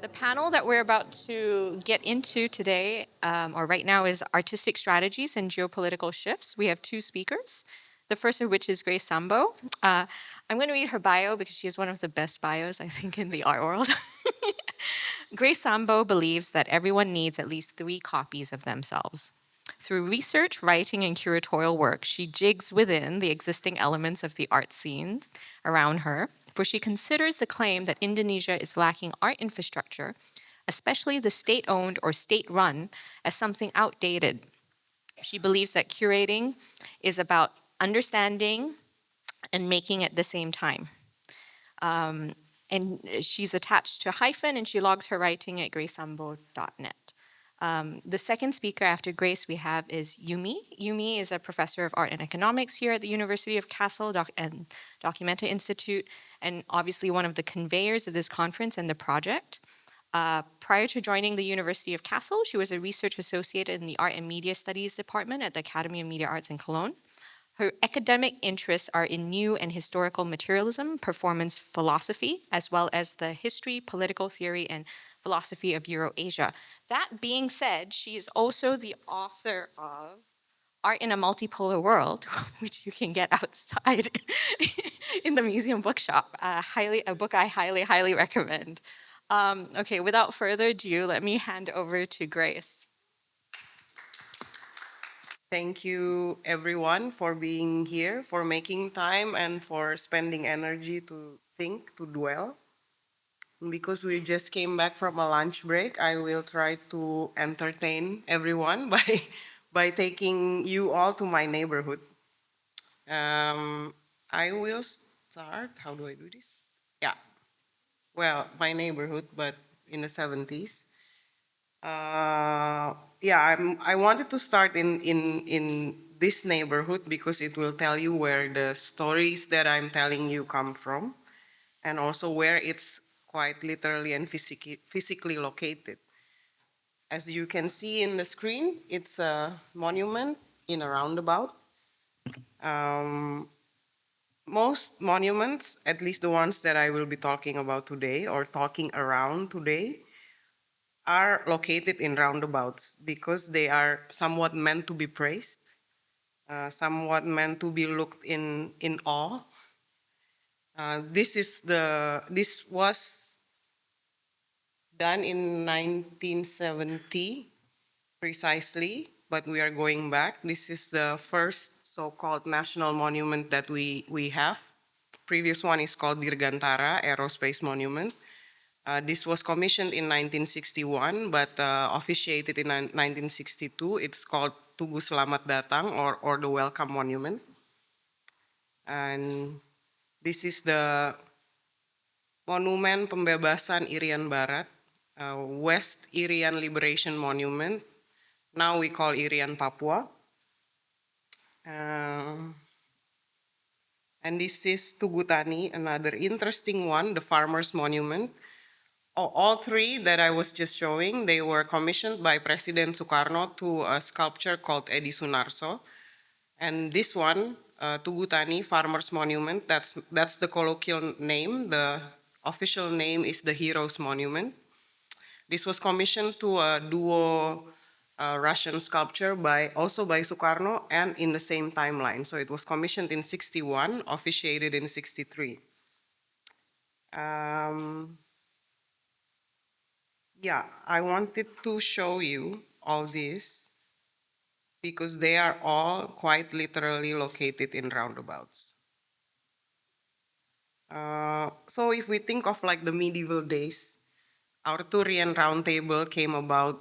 The panel that we're about to get into today, or right now, is Artistic Strategies and Geopolitical Shifts. We have two speakers, the first of which is Grace Sambo. I'm going to read her bio because she has one of the best bios, I think, in the art world. Grace Sambo believes that everyone needs at least 3 copies of themselves. Through research, writing, and curatorial work, she jigs within the existing elements of the art scene around her, for she considers the claim that Indonesia is lacking art infrastructure, especially the state-owned or state-run, as something outdated. She believes that curating is about understanding and making at the same time. And she's attached to Hyphen, and she logs her writing at gracesambo.net. The second speaker after Grace we have is Yumi. Yumi is a professor of art and economics here at the University of Kassel and Documenta Institute, and obviously one of the conveyors of this conference and the project. Prior to joining the University of Kassel, she was a research associate in the Art and Media Studies Department at the Academy of Media Arts in Cologne. Her academic interests are in new and historical materialism, performance philosophy, as well as the history, political theory, and philosophy of Eurasia. That being said, she is also the author of Art in a Multipolar World, which you can get outside in the museum bookshop. A book I highly, highly recommend. Okay, without further ado, let me hand over to Grace. Thank you, everyone, for being here, for making time, and for spending energy to think, to dwell. Because we just came back from a lunch break, I will try to entertain everyone by taking you all to my neighborhood. I will start. How do I do this? Yeah. Well, my neighborhood, but in the 70s. I wanted to start in this neighborhood because it will tell you where the stories that I'm telling you come from, and also where it's quite literally and physically located. As you can see in the screen, it's a monument in a roundabout. Most monuments, at least the ones that I will be talking about today or talking around today, are located in roundabouts because they are somewhat meant to be praised, somewhat meant to be looked in awe. This was done in 1970 precisely, but we are going back. This is the first so-called national monument that we have. Previous one is called Dirgantara Aerospace Monument. This was commissioned in 1961, but officiated in 1962. It's called Tugu Selamat Datang, or the Welcome Monument. And this is the Monumen Pembebasan Irian Barat, West Irian Liberation Monument. Now we call Irian Papua. And this is Tugu Tani, another interesting one, the Farmers Monument. All 3 that I was just showing, they were commissioned by President Sukarno to a sculpture called Edi Sunarso. And this one, Tugu Tani Farmers Monument, that's the colloquial name. The official name is the Heroes Monument. This was commissioned to a duo Russian sculpture also by Sukarno and in the same timeline. So it was commissioned in 61, officiated in 63. I wanted to show you all this because they are all quite literally located in roundabouts. So if we think of like the medieval days, Arthurian Round Table came about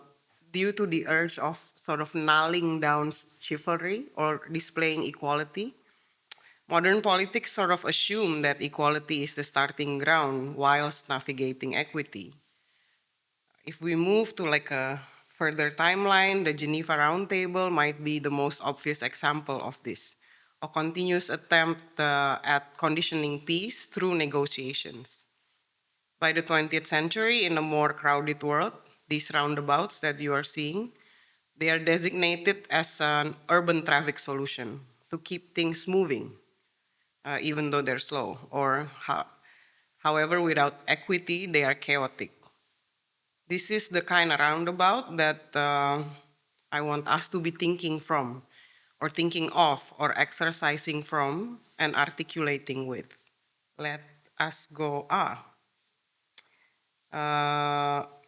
due to the urge of sort of nulling down chivalry or displaying equality. Modern politics sort of assume that equality is the starting ground whilst navigating equity. If we move to like a further timeline, the Geneva Roundtable might be the most obvious example of this, a continuous attempt at conditioning peace through negotiations. By the 20th century, in a more crowded world, these roundabouts that you are seeing, they are designated as an urban traffic solution to keep things moving, even though they're slow, or however, without equity, they are chaotic. This is the kind of roundabout that I want us to be thinking from, or thinking of, or exercising from, and articulating with. Let us go.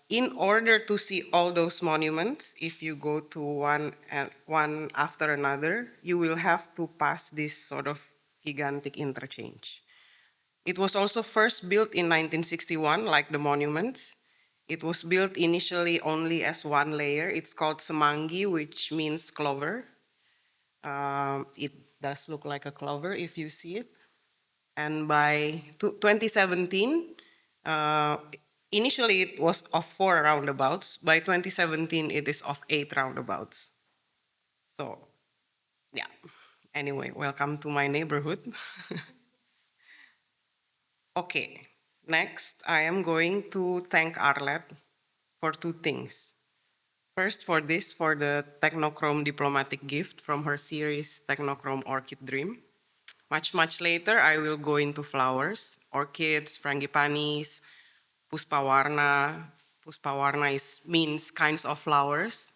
In order to see all those monuments, if you go to one after another, you will have to pass this sort of gigantic interchange. It was also first built in 1961, like the monuments. It was built initially only as one layer. It's called Semanggi, which means clover. It does look like a clover if you see it. And by 2017, initially it was of 4 roundabouts. By 2017, it is of 8 roundabouts. So, yeah. Anyway, welcome to my neighborhood. Okay, next I am going to thank Arlet for 2 things. First, for the Technochrome diplomatic gift from her series Technochrome Orchid Dream. Much later, I will go into flowers, orchids, frangipanis, puspawarna. Puspawarna means kinds of flowers.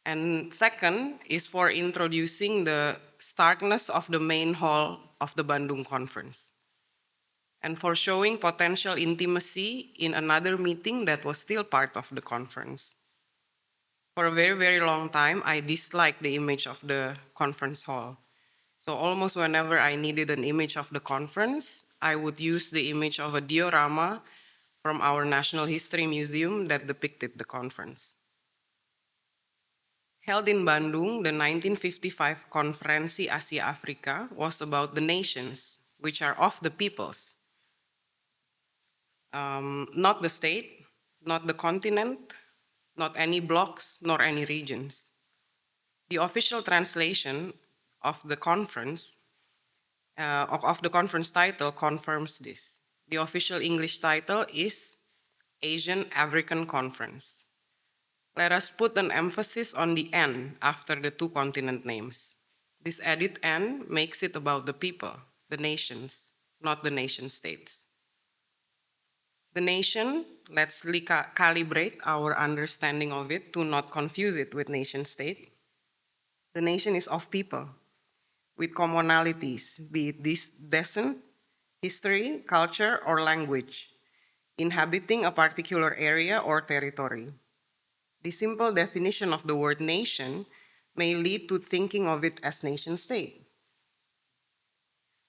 And second is for introducing the starkness of the main hall of the Bandung conference, and for showing potential intimacy in another meeting that was still part of the conference. For a very long time, I disliked the image of the conference hall. So almost whenever I needed an image of the conference, I would use the image of a diorama from our National History Museum that depicted the conference. Held in Bandung, the 1955 Konferensi Asia Afrika was about the nations, which are of the peoples. Not the state, not the continent, not any blocks, nor any regions. The official translation of the conference title confirms this. The official English title is Asian African Conference. Let us put an emphasis on the N after the 2 continent names. This added N makes it about the people, the nations, not the nation states. The nation, let's calibrate our understanding of it to not confuse it with nation state. The nation is of people with commonalities, be it descent, history, culture, or language, inhabiting a particular area or territory. The simple definition of the word nation may lead to thinking of it as nation state.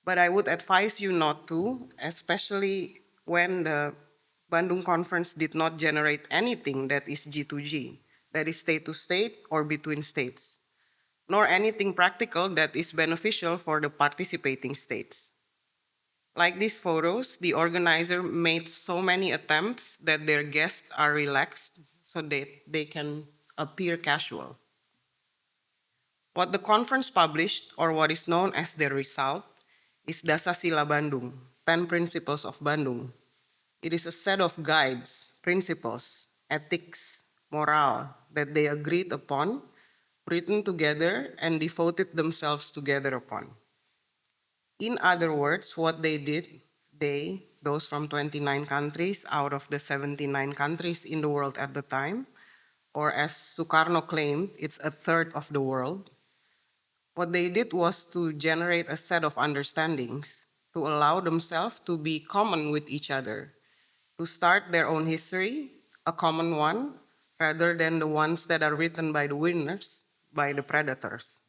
But I would advise you not to, especially when the Bandung conference did not generate anything that is G2G, that is state to state or between states, nor anything practical that is beneficial for the participating states. Like these photos, the organizer made so many attempts that their guests are relaxed so that they can appear casual. What the conference published, or what is known as the result, is Dasasila Bandung, 10 Principles of Bandung. It is a set of guides, principles, ethics, moral that they agreed upon, written together, and devoted themselves together upon. In other words, what they did, those from 29 countries out of the 79 countries in the world at the time, or as Sukarno claimed, it's a third of the world. What they did was to generate a set of understandings, to allow themselves to be common with each other, to start their own history, a common one, rather than the ones that are written by the winners, by the predators.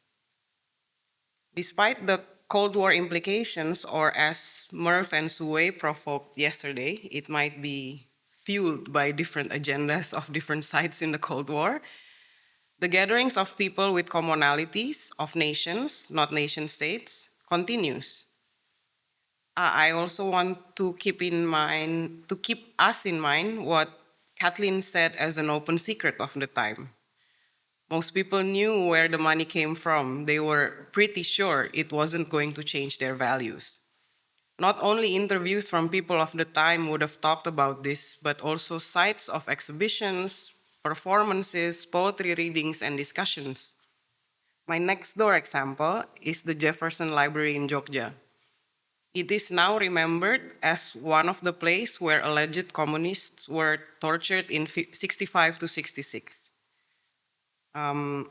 Despite the Cold War implications, or as Murph and Sue provoked yesterday, it might be fueled by different agendas of different sides in the Cold War, the gatherings of people with commonalities of nations, not nation states, continues. I also want to keep us in mind what Kathleen said as an open secret of the time. Most people knew where the money came from. They were pretty sure it wasn't going to change their values. Not only interviews from people of the time would have talked about this, but also sites of exhibitions, performances, poetry readings, and discussions. My next door example is the Jefferson Library in Jogja. It is now remembered as one of the places where alleged communists were tortured in 65 to 66. Until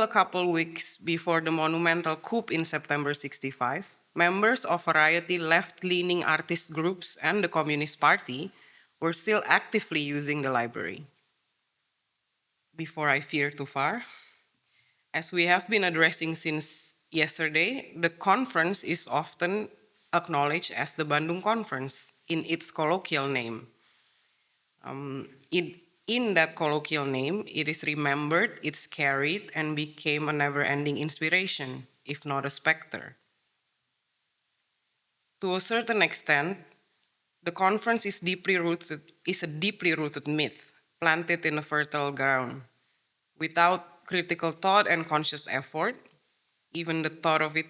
a couple weeks before the monumental coup in September 65, members of variety left-leaning artist groups and the Communist Party were still actively using the library. Before I veer too far, as we have been addressing since yesterday, the conference is often acknowledged as the Bandung Conference in its colloquial name. In that colloquial name, it is remembered, it's carried, and became a never-ending inspiration, if not a specter. To a certain extent, the conference is a deeply rooted myth, planted in a fertile ground. Without critical thought and conscious effort, even the thought of it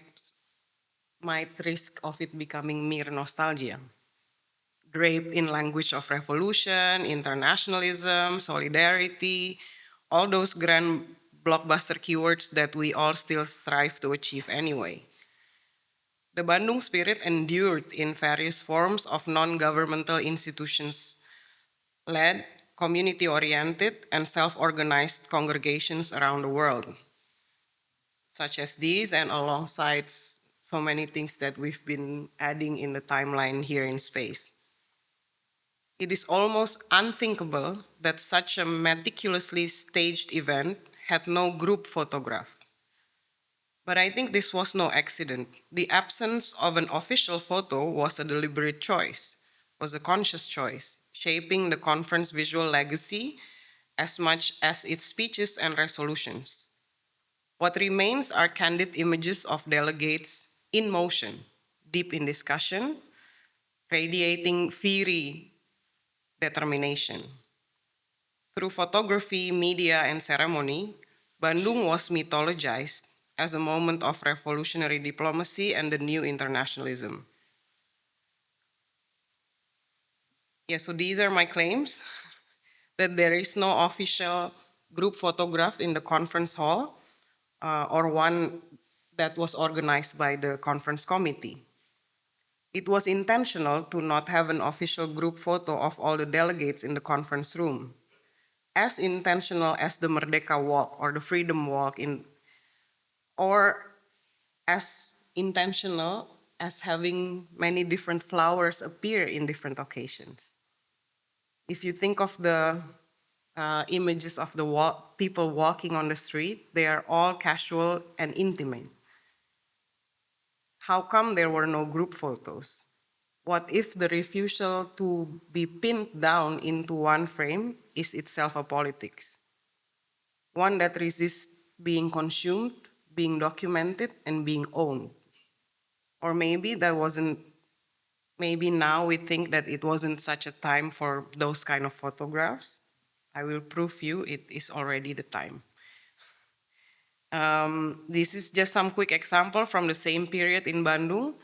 might risk of it becoming mere nostalgia. Draped in language of revolution, internationalism, solidarity, all those grand blockbuster keywords that we all still strive to achieve anyway. The Bandung spirit endured in various forms of non-governmental institutions led, community-oriented, and self-organized congregations around the world, such as these and alongside so many things that we've been adding in the timeline here in space. It is almost unthinkable that such a meticulously staged event had no group photograph. But I think this was no accident. The absence of an official photo was a deliberate choice, was a conscious choice, shaping the conference visual legacy as much as its speeches and resolutions. What remains are candid images of delegates in motion, deep in discussion, radiating fiery determination. Through photography, media, and ceremony, Bandung was mythologized as a moment of revolutionary diplomacy and the new internationalism. Yeah, so these are my claims that there is no official group photograph in the conference hall or one that was organized by the conference committee. It was intentional to not have an official group photo of all the delegates in the conference room. As intentional as the Merdeka Walk or the Freedom Walk or as intentional as having many different flowers appear in different occasions. If you think of the images of the people walking on the street, they are all casual and intimate. How come there were no group photos? What if the refusal to be pinned down into one frame is itself a politics? One that resists being consumed, being documented, and being owned. Or maybe maybe now we think that it wasn't such a time for those kind of photographs. I will prove you it is already the time. This is just some quick example from the same period in Bandung.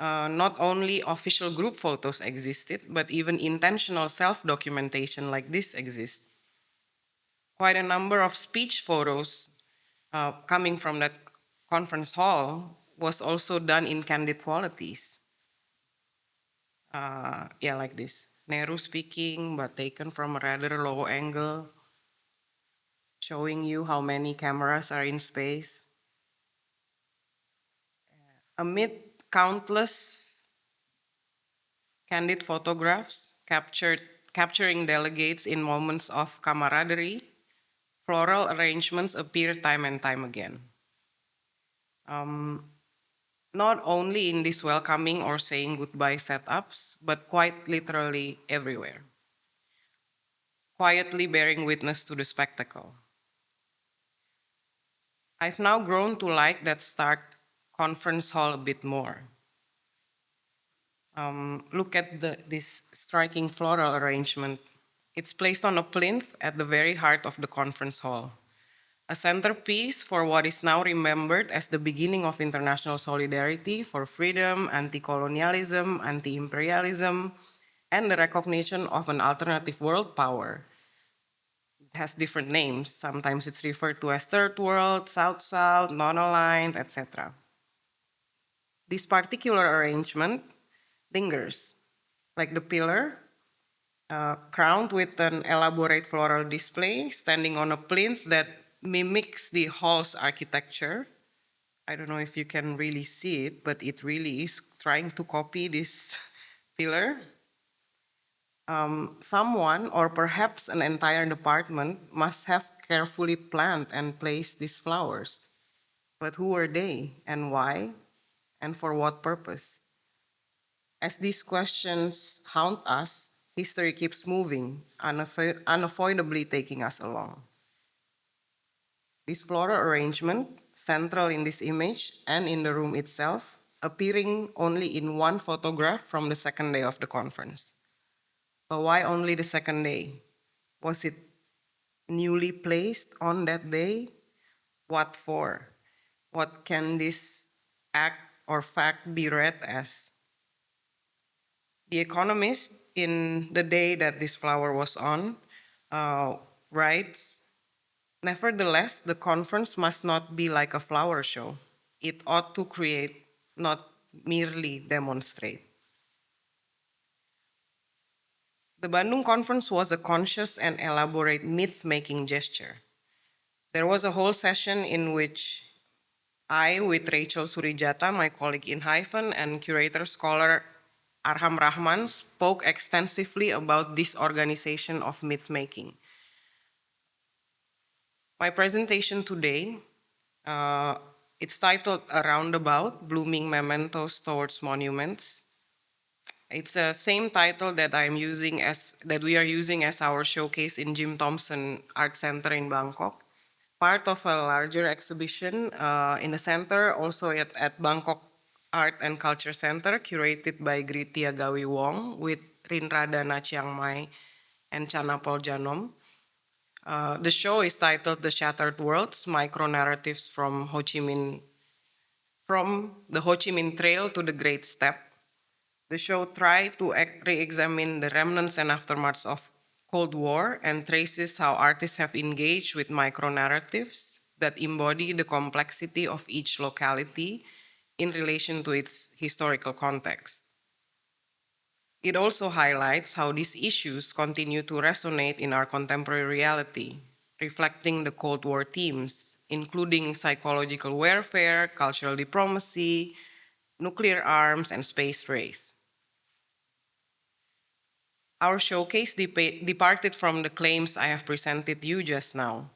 Not only official group photos existed, but even intentional self-documentation like this exists. Quite a number of speech photos coming from that conference hall was also done in candid qualities. Yeah, like this. Nehru speaking, but taken from a rather low angle, showing you how many cameras are in space. Amid countless candid photographs capturing delegates in moments of camaraderie, floral arrangements appear time and time again. Not only in these welcoming or saying goodbye setups, but quite literally everywhere, quietly bearing witness to the spectacle. I've now grown to like that Stark conference hall a bit more. Look at this striking floral arrangement. It's placed on a plinth at the very heart of the conference hall, a centerpiece for what is now remembered as the beginning of international solidarity for freedom, anti-colonialism, anti-imperialism, and the recognition of an alternative world power. It has different names. Sometimes it's referred to as third world, south-south, non-aligned, etc. This particular arrangement lingers, like the pillar, crowned with an elaborate floral display, standing on a plinth that mimics the hall's architecture. I don't know if you can really see it, but it really is trying to copy this pillar. Someone, or perhaps an entire department, must have carefully planned and placed these flowers. But who were they, and why, and for what purpose? As these questions haunt us, history keeps moving, unavoidably taking us along. This floral arrangement, central in this image and in the room itself, appearing only in one photograph from the second day of the conference. But why only the second day? Was it newly placed on that day? What for? What can this act or fact be read as? The Economist, in the day that this flower was on, writes, nevertheless, the conference must not be like a flower show. It ought to create, not merely demonstrate. The Bandung conference was a conscious and elaborate myth-making gesture. There was a whole session in which I, with Rachel Surijata, my colleague in Hyphen, and curator scholar Arham Rahman, spoke extensively about this organization of myth-making. My presentation today, it's titled A Roundabout, Blooming Mementos Towards Monuments. It's the same title that we are using as our showcase in Jim Thompson Art Center in Bangkok, part of a larger exhibition in the center, also at Bangkok Art and Culture Center, curated by Gritia Gawi Wong with Rinradana Chiang Mai and Chanapol Janom. The show is titled The Shattered Worlds, Micro-Narratives from the Ho Chi Minh Trail to the Great Step. The show tried to re-examine the remnants and aftermaths of Cold War and traces how artists have engaged with micro-narratives that embody the complexity of each locality in relation to its historical context. It also highlights how these issues continue to resonate in our contemporary reality, reflecting the Cold War themes, including psychological warfare, cultural diplomacy, nuclear arms, and space race. Our showcase departed from the claims I have presented you just now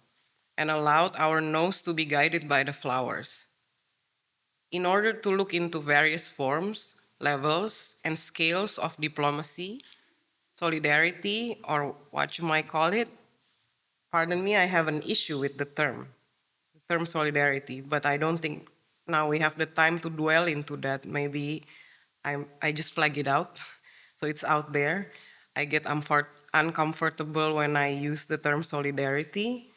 and allowed our nose to be guided by the flowers. In order to look into various forms, levels, and scales of diplomacy, solidarity, or what you might call it, pardon me, I have an issue with the term solidarity, but I don't think now we have the time to dwell into that. Maybe I just flag it out, so it's out there. I get uncomfortable when I use the term solidarity.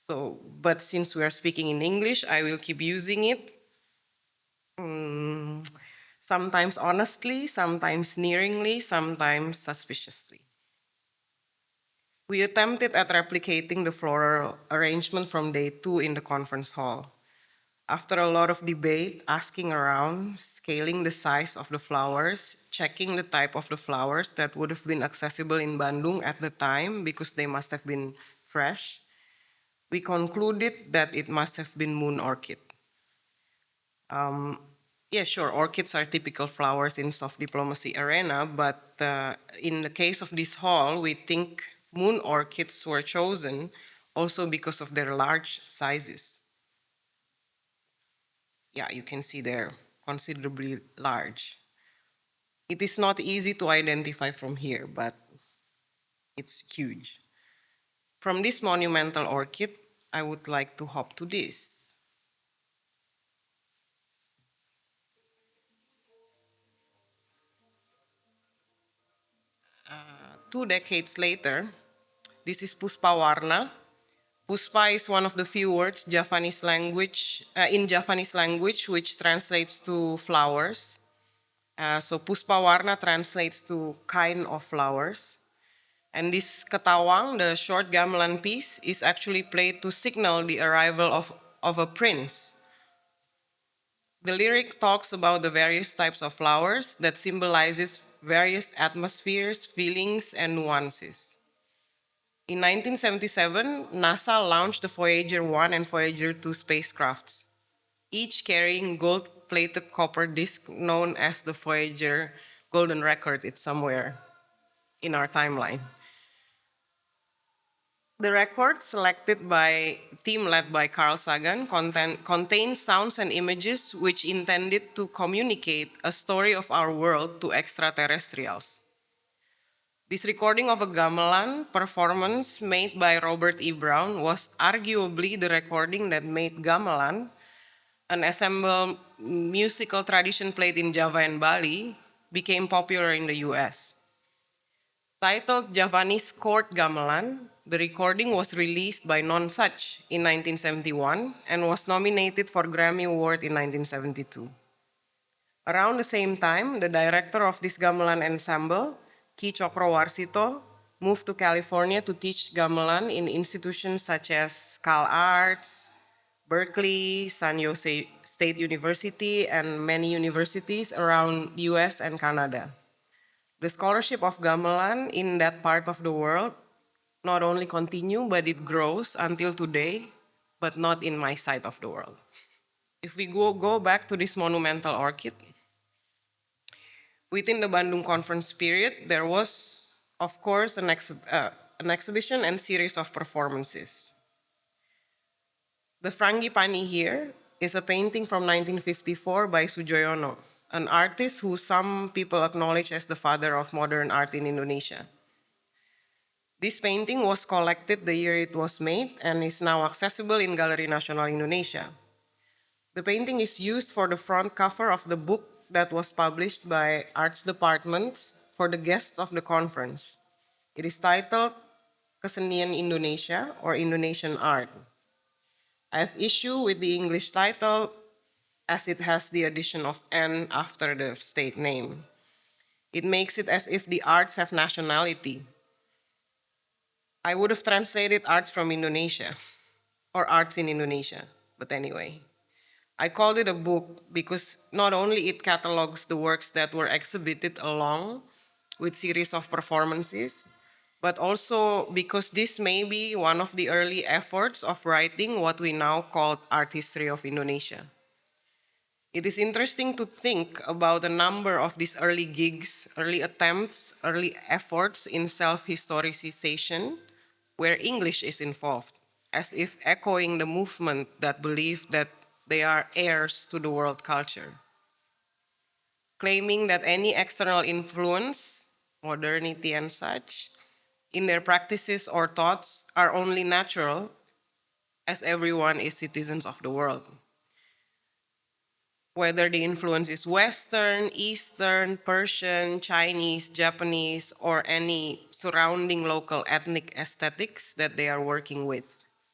But since we are speaking in English, I will keep using it. Sometimes honestly, sometimes sneeringly, sometimes suspiciously. We attempted at replicating the floral arrangement from day 2 in the conference hall. After a lot of debate, asking around, scaling the size of the flowers, checking the type of the flowers that would have been accessible in Bandung at the time because they must have been fresh, we concluded that it must have been moon orchid. Yeah, sure, orchids are typical flowers in soft diplomacy arena, but in the case of this hall, we think moon orchids were chosen also because of their large sizes. Yeah, you can see they're considerably large. It is not easy to identify from here, but it's huge. From this monumental orchid, I would like to hop to this. Uh, 2 decades later, this is Puspa Warna. Puspa is one of the few words in Javanese language which translates to flowers. So Puspa Warna translates to kind of flowers. And this ketawang, the short gamelan piece, is actually played to signal the arrival of a prince. The lyric talks about the various types of flowers that symbolizes various atmospheres, feelings, and nuances. In 1977, NASA launched the Voyager 1 and Voyager 2 spacecrafts, each carrying gold-plated copper disc known as the Voyager Golden Record. It's somewhere in our timeline. The record, selected by a team led by Carl Sagan, contains sounds and images which intended to communicate a story of our world to extraterrestrials. This recording of a gamelan performance made by Robert E. Brown was arguably the recording that made gamelan, an assembled musical tradition played in Java and Bali, became popular in the US. Titled Javanese Court Gamelan, the recording was released by Nonsuch in 1971 and was nominated for Grammy Award in 1972. Around the same time, the director of this gamelan ensemble, Ki Cokrowarsito, moved to California to teach gamelan in institutions such as Cal Arts, Berkeley, San Jose State University, and many universities around US and Canada. The scholarship of gamelan in that part of the world not only continue, but it grows until today, but not in my side of the world. If we go back to this monumental orchid, within the Bandung conference period, there was, of course, an exhibition and series of performances. The Frangipani here is a painting from 1954 by Sujoyono, an artist who some people acknowledge as the father of modern art in Indonesia. This painting was collected the year it was made and is now accessible in Galeri Nasional Indonesia. The painting is used for the front cover of the book that was published by Arts Department for the guests of the conference. It is titled Kesenian Indonesia or Indonesian Art. I have issue with the English title as it has the addition of N after the state name. It makes it as if the arts have nationality. I would have translated arts from Indonesia or arts in Indonesia, but anyway. I called it a book because not only it catalogs the works that were exhibited along with series of performances, but also because this may be one of the early efforts of writing what we now call art history of Indonesia. It is interesting to think about a number of these early gigs, early attempts, early efforts in self-historicization where English is involved, as if echoing the movement that believed that they are heirs to the world culture. Claiming that any external influence, modernity and such, in their practices or thoughts are only natural as everyone is citizens of the world. Whether the influence is Western, Eastern, Persian, Chinese, Japanese, or any surrounding local ethnic aesthetics that they are working with.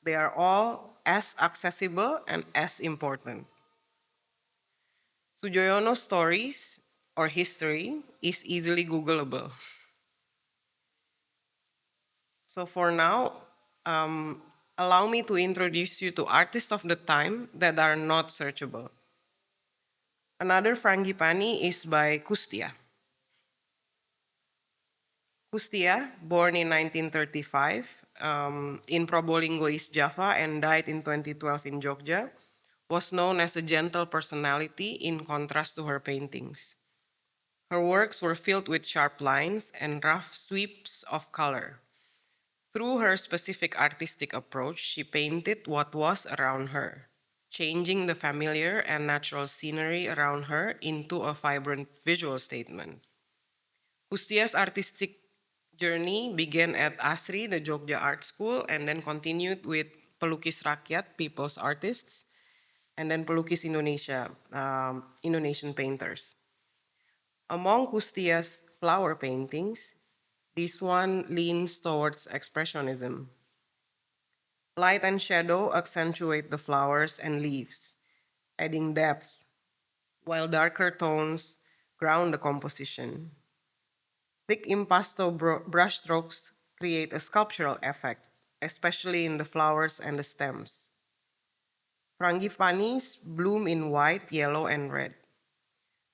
They are all as accessible and as important. Sujoyono's stories or history is easily Googleable. So for now, allow me to introduce you to artists of the time that are not searchable. Another Frangipani is by Kustia. Kustia, born in 1935 in Probolinggo, East Java, and died in 2012 in Jogja, was known as a gentle personality in contrast to her paintings. Her works were filled with sharp lines and rough sweeps of color. Through her specific artistic approach, she painted what was around her, changing the familiar and natural scenery around her into a vibrant visual statement. Kustia's artistic journey began at ASRI, the Jogja Art School, and then continued with Pelukis Rakyat, People's Artists, and then Pelukis Indonesia, Indonesian painters. Among Kustia's flower paintings, this one leans towards expressionism. Light and shadow accentuate the flowers and leaves, adding depth, while darker tones ground the composition. Thick impasto brushstrokes create a sculptural effect, especially in the flowers and the stems. Frangipanis bloom in white, yellow, and red,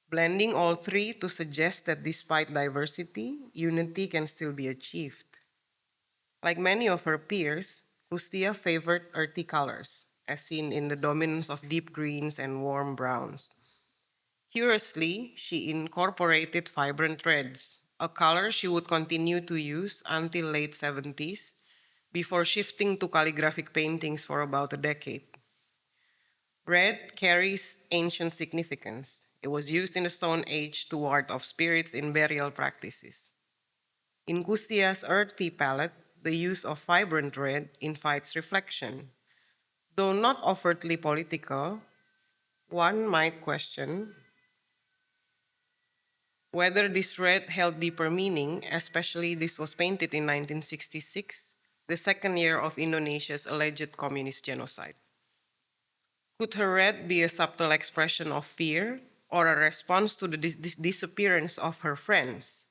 blending all three to suggest that despite diversity, unity can still be achieved. Like many of her peers, Kustia favored earthy colors, as seen in the dominance of deep greens and warm browns. Curiously, she incorporated vibrant reds, a color she would continue to use until late 70s, before shifting to calligraphic paintings for about a decade. Red carries ancient significance. It was used in the Stone Age to ward off spirits in burial practices. In Kustia's earthy palette, the use of vibrant red invites reflection. Though not overtly political, one might question whether this red held deeper meaning, especially this was painted in 1966, the second year of Indonesia's alleged communist genocide. Could her red be a subtle expression of fear or a response to the disappearance of her friends,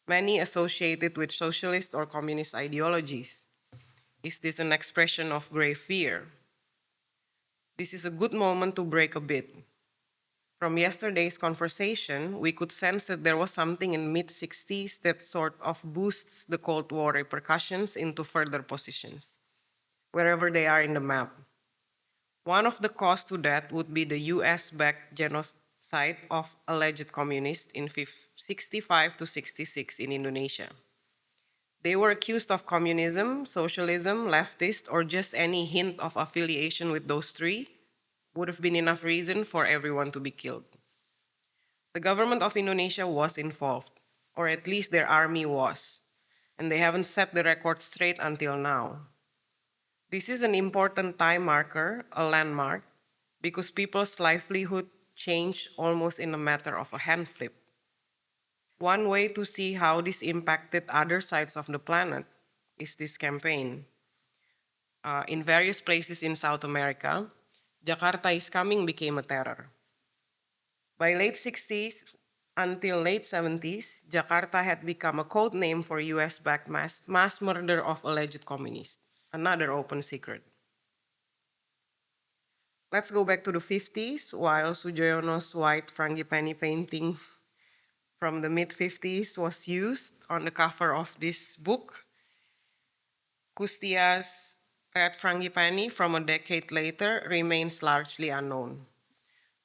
many associated with socialist or communist ideologies? Is this an expression of grave fear? This is a good moment to break a bit. From yesterday's conversation, we could sense that there was something in mid-60s that sort of boosts the Cold War repercussions into further positions, wherever they are in the map. One of the costs to that would be the US-backed genocide of alleged communists in 65 to 66 in Indonesia. They were accused of communism, socialism, leftist, or just any hint of affiliation with those three would have been enough reason for everyone to be killed. The government of Indonesia was involved, or at least their army was, and they haven't set the record straight until now. This is an important time marker, a landmark, because people's livelihood changed almost in a matter of a hand flip. One way to see how this impacted other sides of the planet is this campaign. In various places in South America, Jakarta is coming became a terror. By late 60s until late 70s, Jakarta had become a code name for US-backed mass murder of alleged communists, another open secret. Let's go back to the 50s, while Sujoyono's white frangipani painting from the mid-50s was used on the cover of this book. Kustia's red frangipani from a decade later remains largely unknown.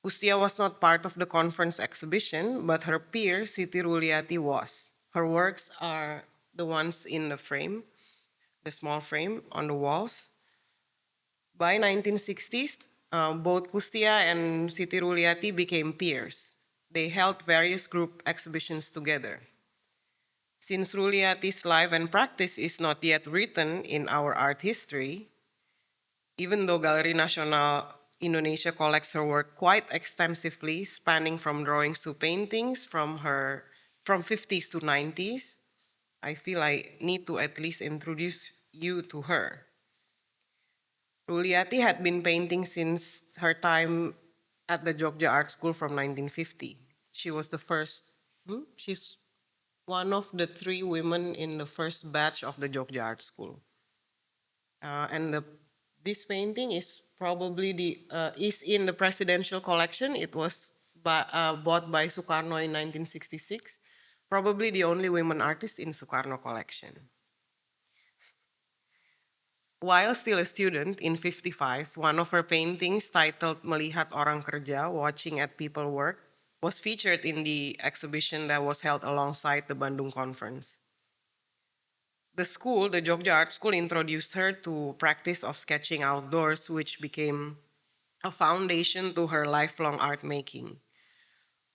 Kustia was not part of the conference exhibition, but her peer, Siti Ruliati, was. Her works are the ones in the frame, the small frame on the walls. By 1960s, both Kustia and Siti Ruliati became peers. They held various group exhibitions together. Since Ruliati's life and practice is not yet written in our art history, even though Galeri Nasional Indonesia collects her work quite extensively, spanning from drawings to paintings from 50s to 90s, I feel I need to at least introduce you to her. Ruliati had been painting since her time at the Jogja Art School from 1950. She was the first, she's one of the three women in the first batch of the Jogja Art School. This painting is probably is in the presidential collection. It was bought by Sukarno in 1966. Probably the only women artist in Sukarno collection. While still a student in 55, one of her paintings titled Melihat Orang Kerja, Watching at People Work, was featured in the exhibition that was held alongside the Bandung conference. The school, the Jogja Art School, introduced her to practice of sketching outdoors, which became a foundation to her lifelong art making.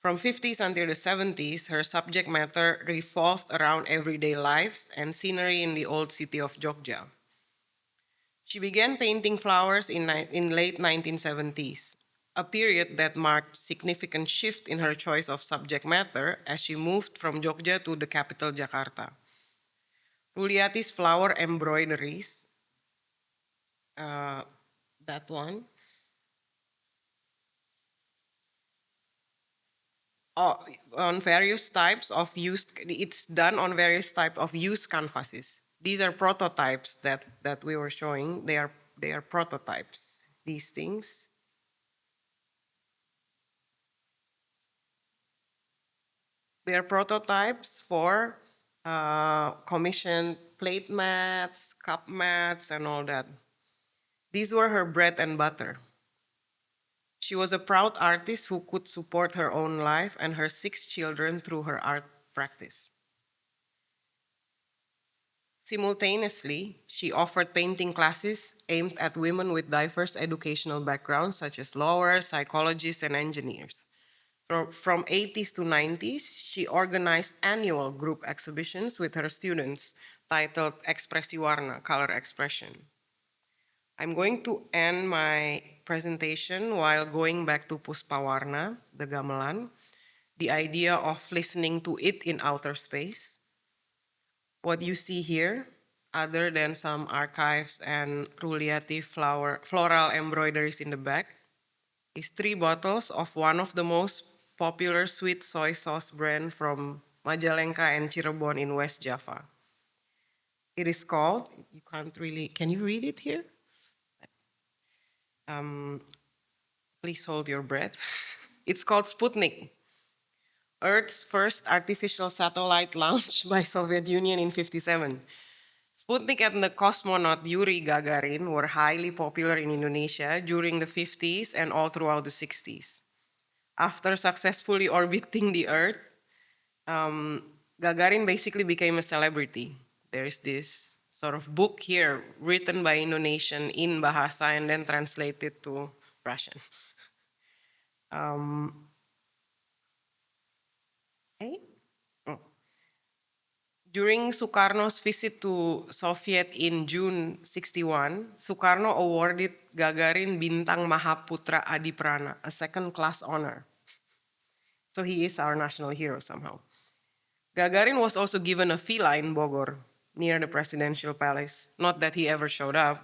From 50s until the 70s, her subject matter revolved around everyday lives and scenery in the old city of Jogja. She began painting flowers in late 1970s, a period that marked significant shift in her choice of subject matter as she moved from Jogja to the capital Jakarta. Ruliati's flower embroideries, that one, on various types of used, it's done on various types of used canvases. These are prototypes that we were showing. They are prototypes, these things. They are prototypes for commissioned plate mats, cup mats, and all that. These were her bread and butter. She was a proud artist who could support her own life and her 6 children through her art practice. Simultaneously, she offered painting classes aimed at women with diverse educational backgrounds, such as lawyers, psychologists, and engineers. From 80s to 90s, she organized annual group exhibitions with her students titled Ekspresi Warna, Color Expression. I'm going to end my presentation while going back to Puspawarna, the gamelan, the idea of listening to it in outer space. What you see here, other than some archives and relief floral embroideries in the back, is 3 bottles of one of the most popular sweet soy sauce brand from Majalengka and Cirebon in West Java. It is called, you can't really, can you read it here? Please hold your breath. It's called Sputnik, Earth's first artificial satellite launched by Soviet Union in 57. Sputnik and the cosmonaut Yuri Gagarin were highly popular in Indonesia during the 50s and all throughout the 60s. After successfully orbiting the Earth, Gagarin basically became a celebrity. There's this sort of book here written by Indonesian in Bahasa and then translated to Russian. Oh. During Sukarno's visit to Soviet in June 61, Sukarno awarded Gagarin Bintang Mahaputra Adiprana, a second-class honor. So he is our national hero somehow. Gagarin was also given a villa in Bogor, near the presidential palace. Not that he ever showed up.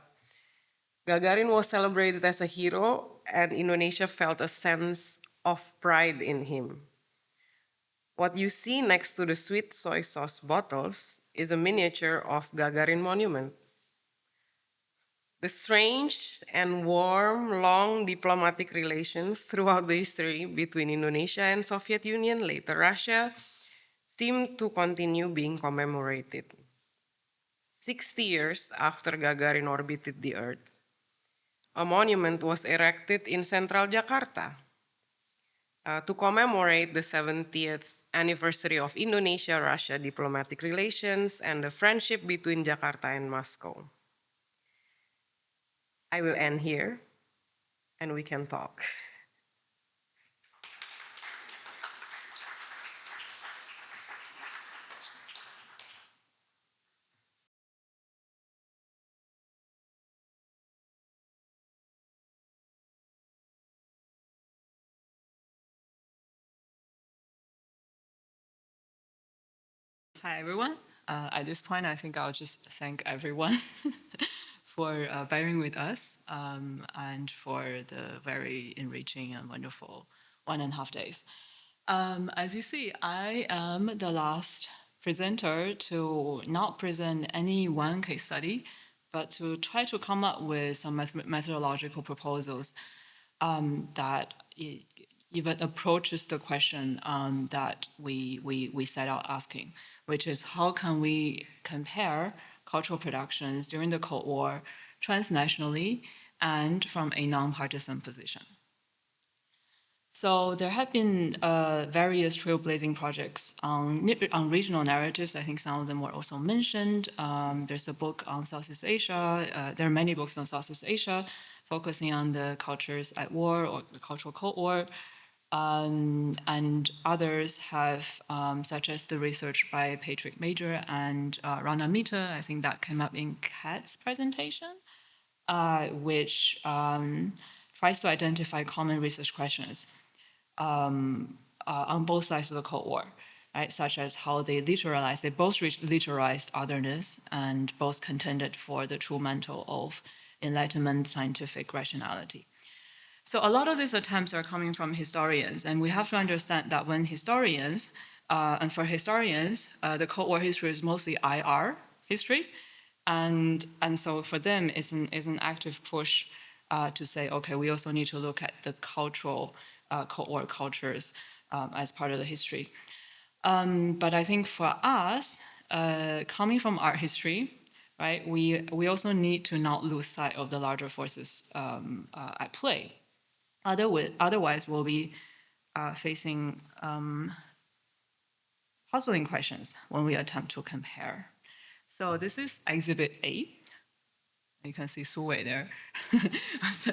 Gagarin was celebrated as a hero, and Indonesia felt a sense of pride in him. What you see next to the sweet soy sauce bottles is a miniature of Gagarin Monument. The strange and warm, long diplomatic relations throughout the history between Indonesia and Soviet Union, later Russia, seem to continue being commemorated. 60 years after Gagarin orbited the Earth, a monument was erected in central Jakarta to commemorate the 70th anniversary of Indonesia-Russia diplomatic relations and the friendship between Jakarta and Moscow. I will end here, and we can talk. Hi, everyone. At this point, I think I'll just thank everyone for bearing with us and for the very enriching and wonderful 1.5 days. As you see, I am the last presenter to not present any one case study, but to try to come up with some methodological proposals that even approaches the question that we set out asking, which is how can we compare cultural productions during the Cold War transnationally and from a nonpartisan position. So there have been various trailblazing projects on regional narratives. I think some of them were also mentioned. There's a book on Southeast Asia. There are many books on Southeast Asia focusing on the cultures at war or the cultural Cold War. And others have, such as the research by Patrick Major and Rana Mita, I think that came up in Kat's presentation, which tries to identify common research questions on both sides of the Cold War, right? Such as how they both literalized otherness and both contended for the true mantle of Enlightenment scientific rationality. So a lot of these attempts are coming from historians, and we have to understand that when historians, and for historians, the Cold War history is mostly IR history, and so for them, it's an active push to say, okay, we also need to look at the cultural Cold War cultures as part of the history. But I think for us, coming from art history, right, we also need to not lose sight of the larger forces at play. Otherwise, we'll be facing puzzling questions when we attempt to compare. So this is Exhibit A. You can see Su Wei there,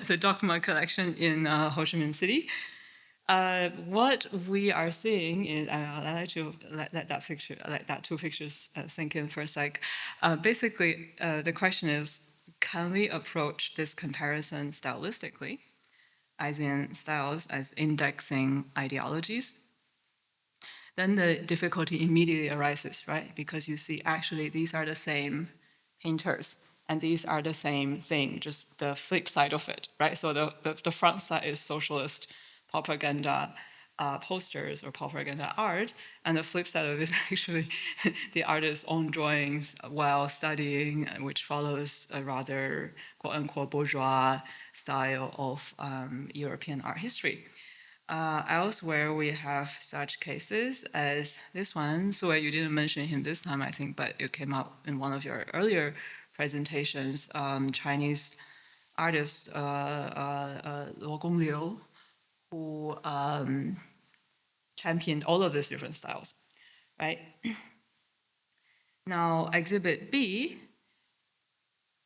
the document collection in Ho Chi Minh City. What we are seeing is, I'll let you let that two pictures sink in for a sec. Basically, the question is, can we approach this comparison stylistically, Asian styles as indexing ideologies? Then the difficulty immediately arises, right? Because you see, actually, these are the same painters, and these are the same thing, just the flip side of it, right? So the front side is socialist propaganda posters or propaganda art, and the flip side of it is actually the artist's own drawings while studying, which follows a rather quote-unquote bourgeois style of European art history. Elsewhere, we have such cases as this one. So you didn't mention him this time, I think, but it came up in one of your earlier presentations. Chinese artist Luo Gongliu, who championed all of these different styles, right? Now, Exhibit B,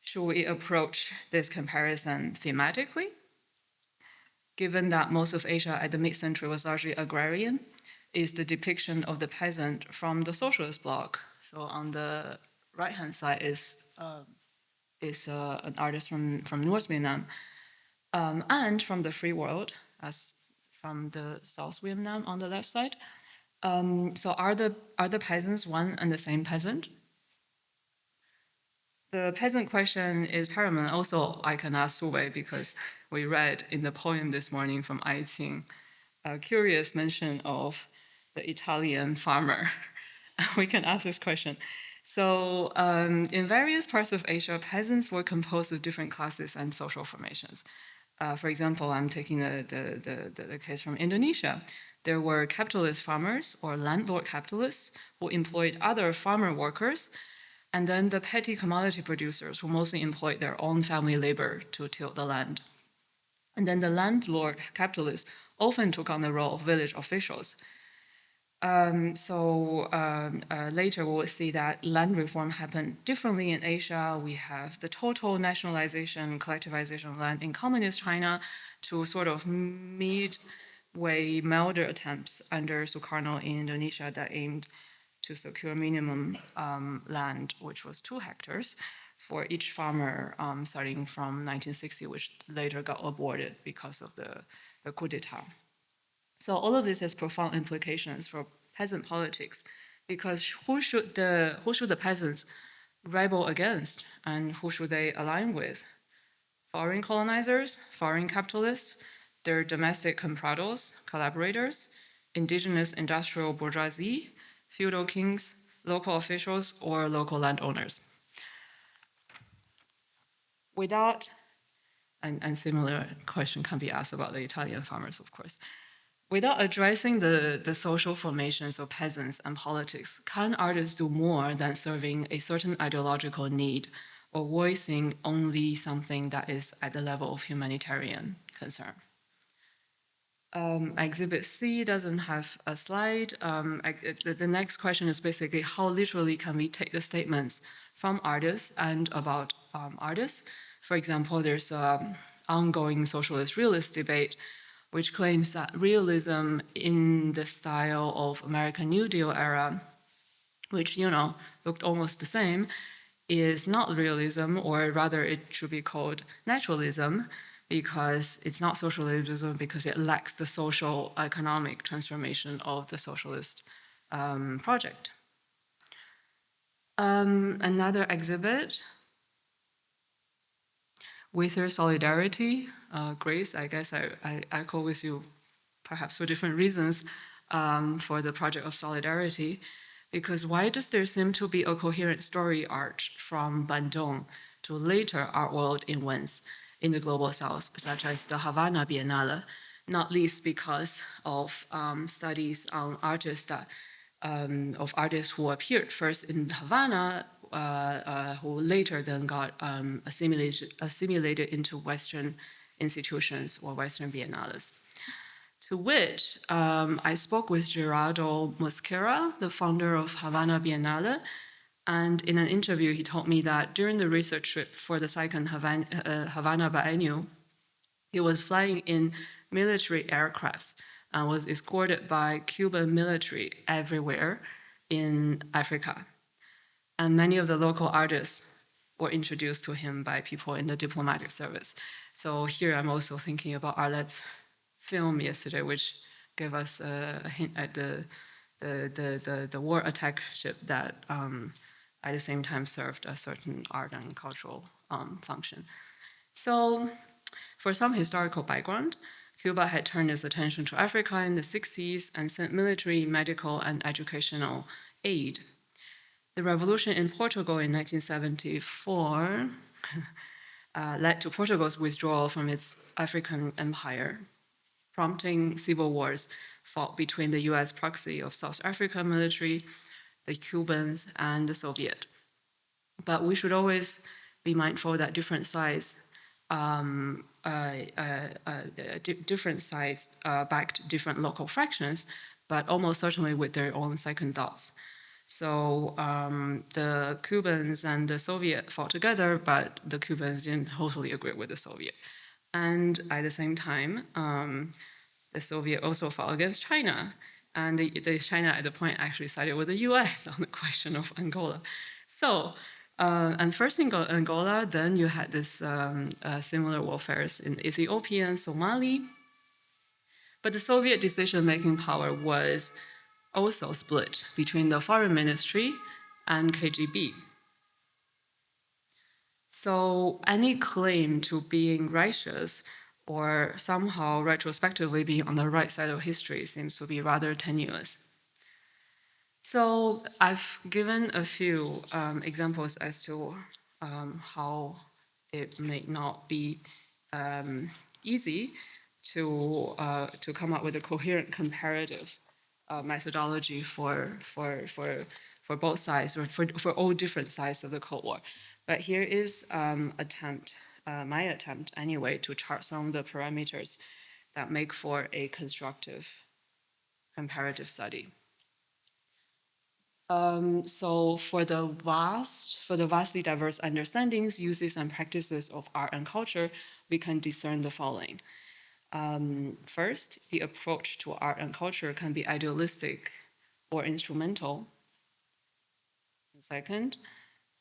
should we approach this comparison thematically? Given that most of Asia at the mid-century was largely agrarian, is the depiction of the peasant from the socialist bloc. So on the right-hand side is an artist from North Vietnam, and from the free world, as from the South Vietnam on the left side. So are the peasants one and the same peasant? The peasant question is paramount. Also, I can ask Su Wei because we read in the poem this morning from Ai Qing a curious mention of the Italian farmer. We can ask this question. So in various parts of Asia, peasants were composed of different classes and social formations. For example, I'm taking the case from Indonesia. There were capitalist farmers or landlord capitalists who employed other farmer workers, and then the petty commodity producers who mostly employed their own family labor to till the land. And then the landlord capitalists often took on the role of village officials. Later we will see that land reform happened differently in Asia. We have the total nationalization, collectivization of land in communist China to sort of midway milder attempts under Sukarno in Indonesia that aimed to secure minimum land, which was 2 hectares for each farmer starting from 1960, which later got aborted because of the coup d'etat. So all of this has profound implications for peasant politics, because who should the peasants rebel against, and who should they align with? Foreign colonizers, foreign capitalists, their domestic comprados, collaborators, indigenous industrial bourgeoisie, feudal kings, local officials, or local landowners. Without, and similar question can be asked about the Italian farmers, of course. Without addressing the social formations of peasants and politics, can artists do more than serving a certain ideological need or voicing only something that is at the level of humanitarian concern? Exhibit C doesn't have a slide. The next question is basically how literally can we take the statements from artists and about artists? For example, there's an ongoing socialist realist debate which claims that realism in the style of American New Deal era, which, looked almost the same, is not realism, or rather it should be called naturalism, because it's not socialism because it lacks the social economic transformation of the socialist project. Another exhibit, with her solidarity, Grace, I guess I echo with you, perhaps for different reasons, for the project of solidarity, because why does there seem to be a coherent story arc from Bandung to later art world events in the global south, such as the Havana Biennale, not least because of studies on artists that of artists who appeared first in Havana, who later then got assimilated into Western institutions or Western biennales. To which I spoke with Gerardo Mosquera, the founder of Havana Biennale, and in an interview he told me that during the research trip for the second Havana Biennial, he was flying in military aircrafts and was escorted by Cuban military everywhere in Africa. And many of the local artists were introduced to him by people in the diplomatic service. So here I'm also thinking about Arlette's film yesterday, which gave us a hint at the war attack ship that at the same time served a certain art and cultural function. So for some historical background, Cuba had turned its attention to Africa in the 60s and sent military, medical, and educational aid. The revolution in Portugal in 1974 led to Portugal's withdrawal from its African empire, prompting civil wars fought between the US proxy of South Africa military, the Cubans, and the Soviet. But we should always be mindful that different sides backed different local fractions, but almost certainly with their own second thoughts. So the Cubans and the Soviet fought together, but the Cubans didn't totally agree with the Soviet. And at the same time, the Soviet also fought against China. And the China at the point actually sided with the US on the question of Angola. So, and first in Angola, then you had this similar warfares in Ethiopia and Somali. But the Soviet decision-making power was also split between the foreign ministry and KGB. So any claim to being righteous or somehow retrospectively being on the right side of history seems to be rather tenuous. So I've given a few examples as to how it may not be easy to come up with a coherent comparative methodology for both sides or for all different sides of the Cold War. But here is my attempt anyway, to chart some of the parameters that make for a constructive comparative study. So for the vastly diverse understandings, uses, and practices of art and culture, we can discern the following. First, the approach to art and culture can be idealistic or instrumental. Second,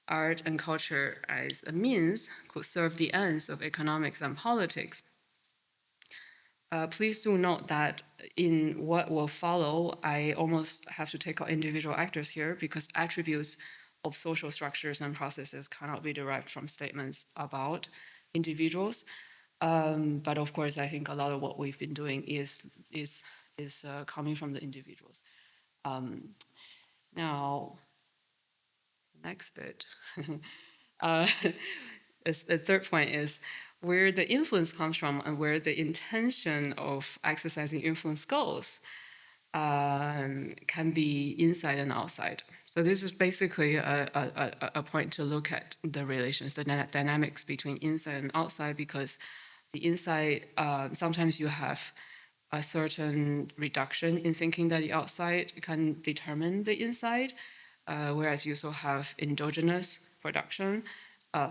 art and culture as a means could serve the ends of economics and politics. Please do note that in what will follow, I almost have to take out individual actors here because attributes of social structures and processes cannot be derived from statements about individuals. But of course, I think a lot of what we've been doing is coming from the individuals. Now, next bit. The third point is where the influence comes from and where the intention of exercising influence goes can be inside and outside. So this is basically a point to look at the relations, the dynamics between inside and outside, because the inside, sometimes you have a certain reduction in thinking that the outside can determine the inside, whereas you also have endogenous production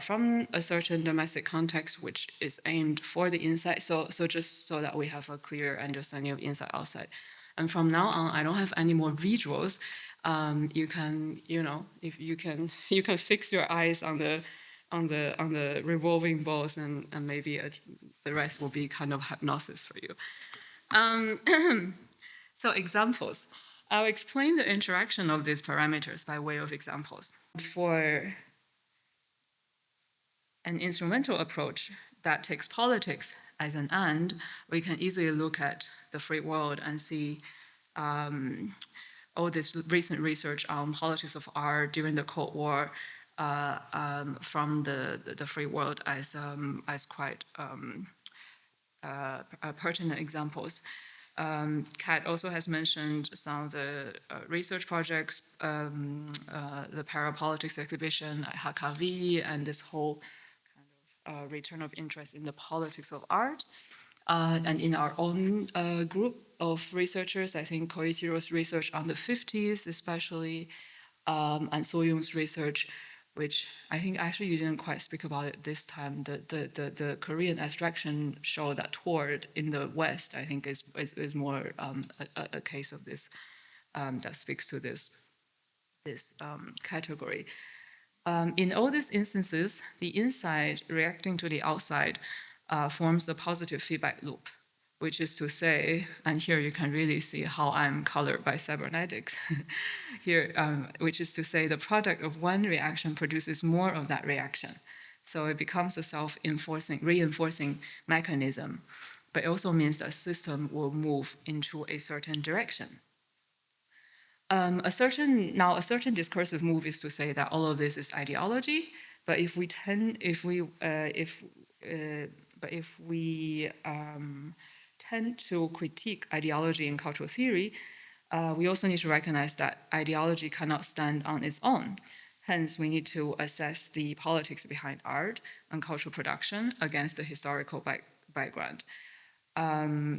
from a certain domestic context, which is aimed for the inside. So just so that we have a clear understanding of inside outside. And from now on, I don't have any more visuals. You can, if you can fix your eyes on the revolving balls, and maybe the rest will be kind of hypnosis for you. So examples. I'll explain the interaction of these parameters by way of examples. For an instrumental approach that takes politics as an end, we can easily look at the free world and see all this recent research on politics of art during the Cold War from the free world as quite pertinent examples. Kat also has mentioned some of the research projects, the Parapolitics exhibition at HKV, and this whole kind of return of interest in the politics of art. And in our own group of researchers, I think Koichiro's research on the 50s especially, and Soyoung's research, which I think actually you didn't quite speak about it this time. The Korean abstraction show that toured in the West, I think, is more a case of this that speaks to this category. In all these instances, the inside reacting to the outside forms a positive feedback loop, which is to say, and here you can really see how I'm colored by cybernetics here, which is to say the product of one reaction produces more of that reaction. So it becomes a reinforcing mechanism, but it also means that a system will move into a certain direction. A certain discursive move is to say that all of this is ideology, but if we tend to critique ideology in cultural theory, we also need to recognize that ideology cannot stand on its own. Hence, we need to assess the politics behind art and cultural production against the historical background.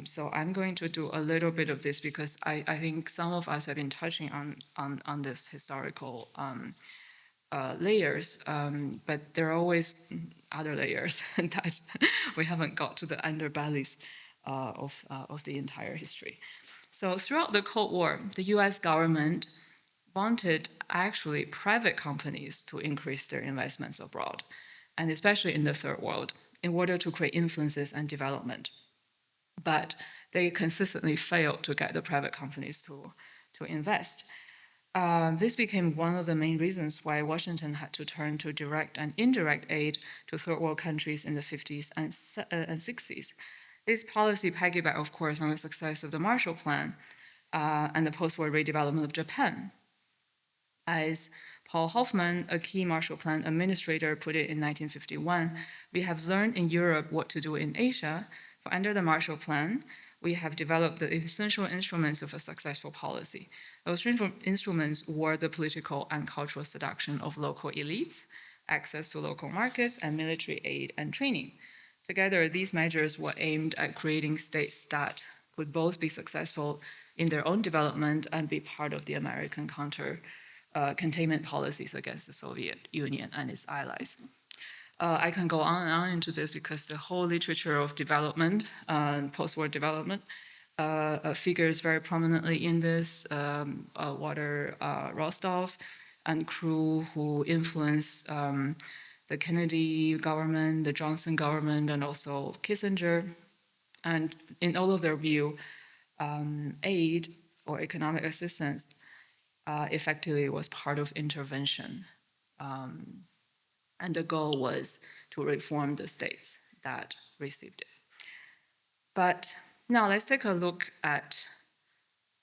So I'm going to do a little bit of this because I think some of us have been touching on this historical layers, but there are always other layers that we haven't got to the underbellies of the entire history. So throughout the Cold War, the US government wanted actually private companies to increase their investments abroad, and especially in the third world, in order to create influences and development. But they consistently failed to get the private companies to invest. This became one of the main reasons why Washington had to turn to direct and indirect aid to third world countries in the 50s and 60s. This policy piggybacked, of course, on the success of the Marshall Plan and the post-war redevelopment of Japan. As Paul Hoffman, a key Marshall Plan administrator, put it in 1951, we have learned in Europe what to do in Asia. For under the Marshall Plan, we have developed the essential instruments of a successful policy. Those instruments were the political and cultural seduction of local elites, access to local markets, and military aid and training. Together, these measures were aimed at creating states that would both be successful in their own development and be part of the American containment policies against the Soviet Union and its allies. I can go on and on into this because the whole literature of development, post-war development, figures very prominently in this. Walter Rostov and crew who influenced the Kennedy government, the Johnson government, and also Kissinger. And in all of their view, aid or economic assistance effectively was part of intervention. And the goal was to reform the states that received it. But now let's take a look at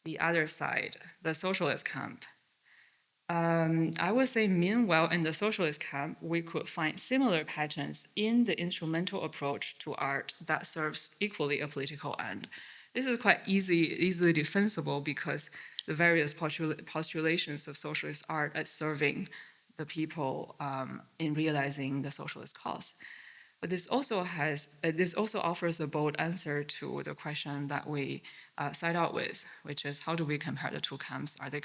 the other side, the socialist camp. I would say, meanwhile, in the socialist camp, we could find similar patterns in the instrumental approach to art that serves equally a political end. This is quite easily defensible because the various postulations of socialist art as serving the people in realizing the socialist cause. But this also offers a bold answer to the question that we start out with, which is how do we compare the two camps? Are they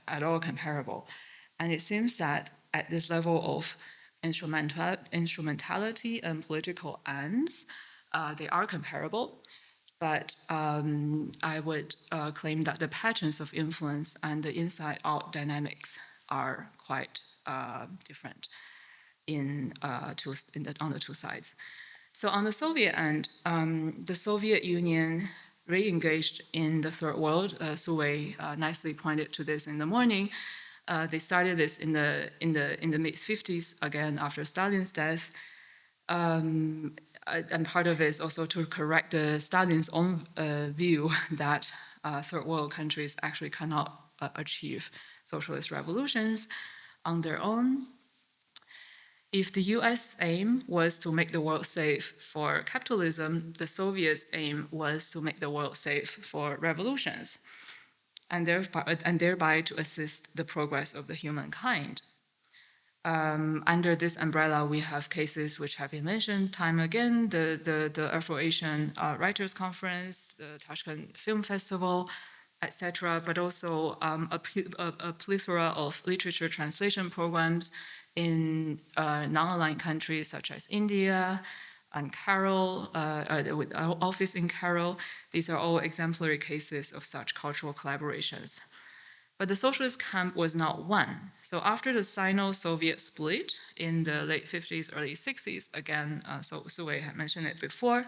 at all comparable? And it seems that at this level of instrumentality and political ends, they are comparable. But I would claim that the patterns of influence and the inside-out dynamics are quite different on the two sides. So on the Soviet end, the Soviet Union re-engaged in the third world. Su Wei nicely pointed to this in the morning. They started this in the mid-50s, again after Stalin's death. And part of it is also to correct Stalin's own view that third world countries actually cannot achieve socialist revolutions on their own. If the US aim was to make the world safe for capitalism, the Soviets' aim was to make the world safe for revolutions, and thereby to assist the progress of the humankind. Under this umbrella, we have cases which have been mentioned time again, the Afro-Asian Writers' Conference, the Tashkent Film Festival, etc., but also a plethora of literature translation programs in non-aligned countries such as India and Carroll, with our office in Carroll. These are all exemplary cases of such cultural collaborations. But the socialist camp was not one. So after the Sino-Soviet split in the late 50s, early 60s, again, so Sue had mentioned it before,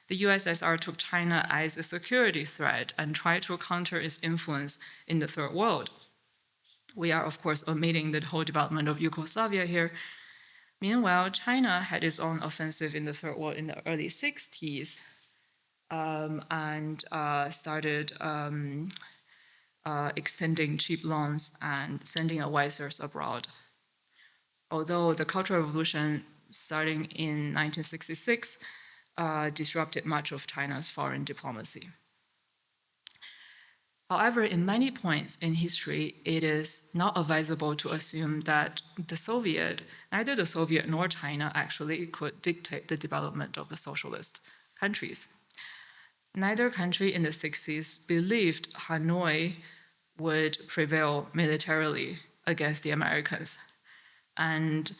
the USSR took China as a security threat and tried to counter its influence in the third world. We are, of course, omitting the whole development of Yugoslavia here. Meanwhile, China had its own offensive in the third world in the early 60s and started extending cheap loans and sending advisors abroad. Although the Cultural Revolution starting in 1966 disrupted much of China's foreign diplomacy. However, in many points in history, it is not advisable to assume that neither the Soviet nor China actually could dictate the development of the socialist countries. Neither country in the 60s believed Hanoi would prevail militarily against the Americans. And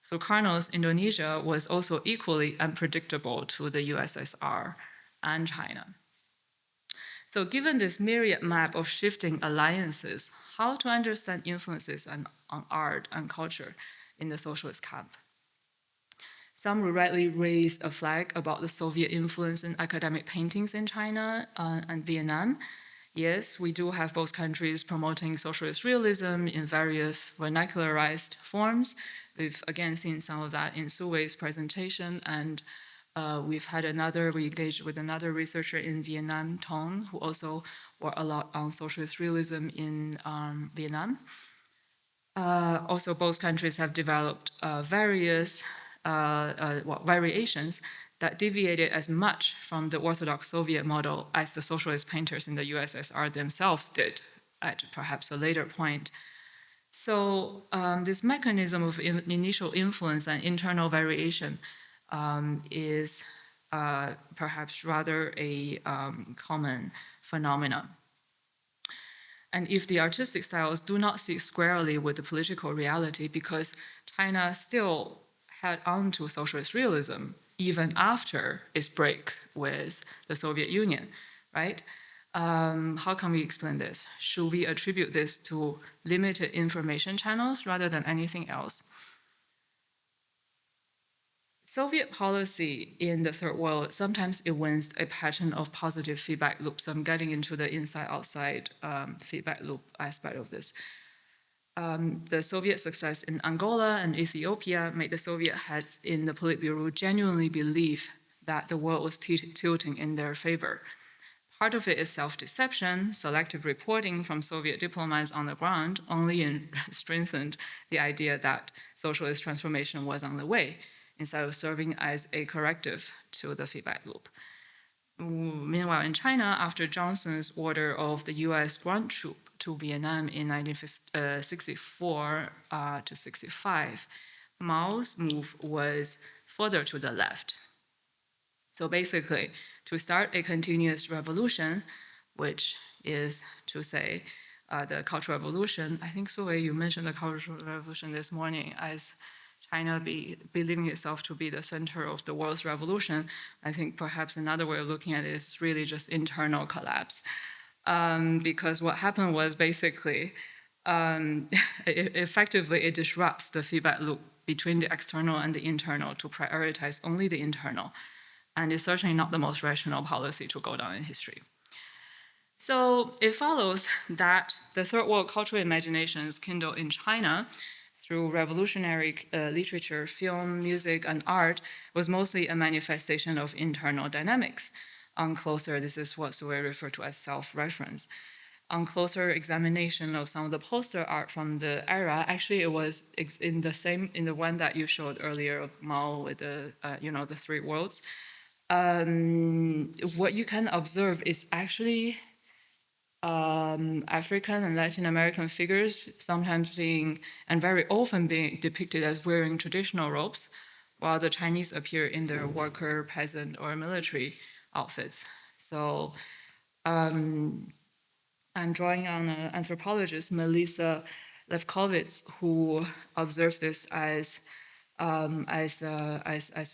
Sukarno's Indonesia was also equally unpredictable to the USSR and China. So given this myriad map of shifting alliances, how to understand influences on art and culture in the socialist camp? Some rightly raised a flag about the Soviet influence in academic paintings in China and Vietnam. Yes, we do have both countries promoting socialist realism in various vernacularized forms. We've again seen some of that in Sue's presentation, and we engaged with another researcher in Vietnam, Tong, who also worked a lot on socialist realism in Vietnam. Also, both countries have developed various variations that deviated as much from the orthodox Soviet model as the socialist painters in the USSR themselves did at perhaps a later point. So this mechanism of initial influence and internal variation is perhaps rather a common phenomenon. And if the artistic styles do not sit squarely with the political reality, because China still held on to socialist realism even after its break with the Soviet Union, right? How can we explain this? Should we attribute this to limited information channels rather than anything else? Soviet policy in the third world sometimes evinced a pattern of positive feedback loops. I'm getting into the inside-outside feedback loop aspect of this. The Soviet success in Angola and Ethiopia made the Soviet heads in the Politburo genuinely believe that the world was tilting in their favor. Part of it is self-deception. Selective reporting from Soviet diplomats on the ground only strengthened the idea that socialist transformation was on the way, instead of serving as a corrective to the feedback loop. Meanwhile, in China, after Johnson's order of the US ground troop to Vietnam in 1964 to 65, Mao's move was further to the left. So basically, to start a continuous revolution, which is to say the Cultural Revolution. I think, Sue, you mentioned the Cultural Revolution this morning as China believing itself to be the center of the world's revolution. I think perhaps another way of looking at it is really just internal collapse. Because what happened was basically, effectively, it disrupts the feedback loop between the external and the internal to prioritize only the internal. And it's certainly not the most rational policy to go down in history. So it follows that the third world cultural imaginations kindled in China through revolutionary literature, film, music, and art was mostly a manifestation of internal dynamics. On Closer, this is what Sue referred to as self-reference. on closer examination of some of the poster art from the era, actually it was in the one that you showed earlier of Mao with the the three worlds. What you can observe is actually African and Latin American figures sometimes being, and very often being depicted as wearing traditional robes, while the Chinese appear in their worker, peasant, or military outfits. So I'm drawing on an anthropologist, Melissa Lefkowitz, who observes this as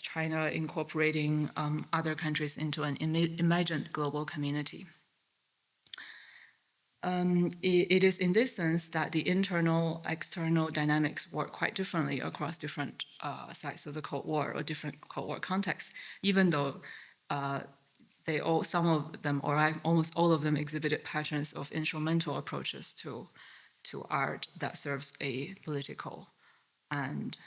China incorporating other countries into an imagined global community. It is in this sense that the internal-external dynamics work quite differently across different sides of the Cold War or different Cold War contexts, even though some of them, or almost all of them, exhibited patterns of instrumental approaches to art that serves a political end.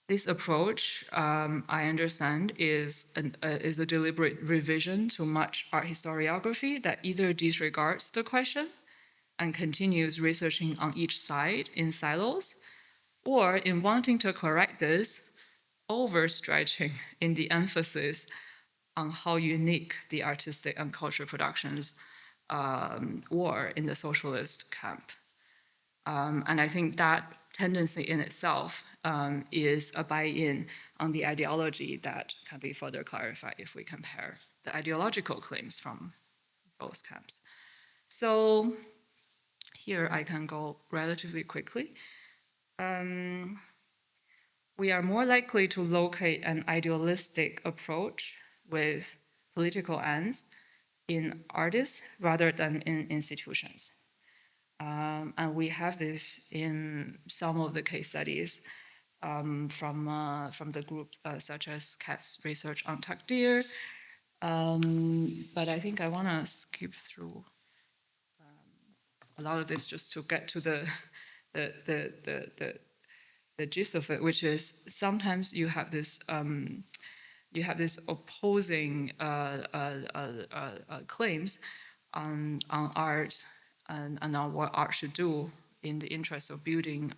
This approach, I understand, is a deliberate revision to much art historiography that either disregards the question and continues researching on each side in silos, or in wanting to correct this, overstretching in the emphasis on how unique the artistic and cultural productions were in the socialist camp. And I think that tendency in itself is a buy-in on the ideology that can be further clarified if we compare the ideological claims from both camps. So here I can go relatively quickly. We are more likely to locate an idealistic approach with political ends in artists rather than in institutions. And we have this in some of the case studies from the group such as Kat's research on Takdir. But I think I want to skip through a lot of this just to get to the gist of it, which is sometimes you have this opposing claims on art and on what art should do in the interest of building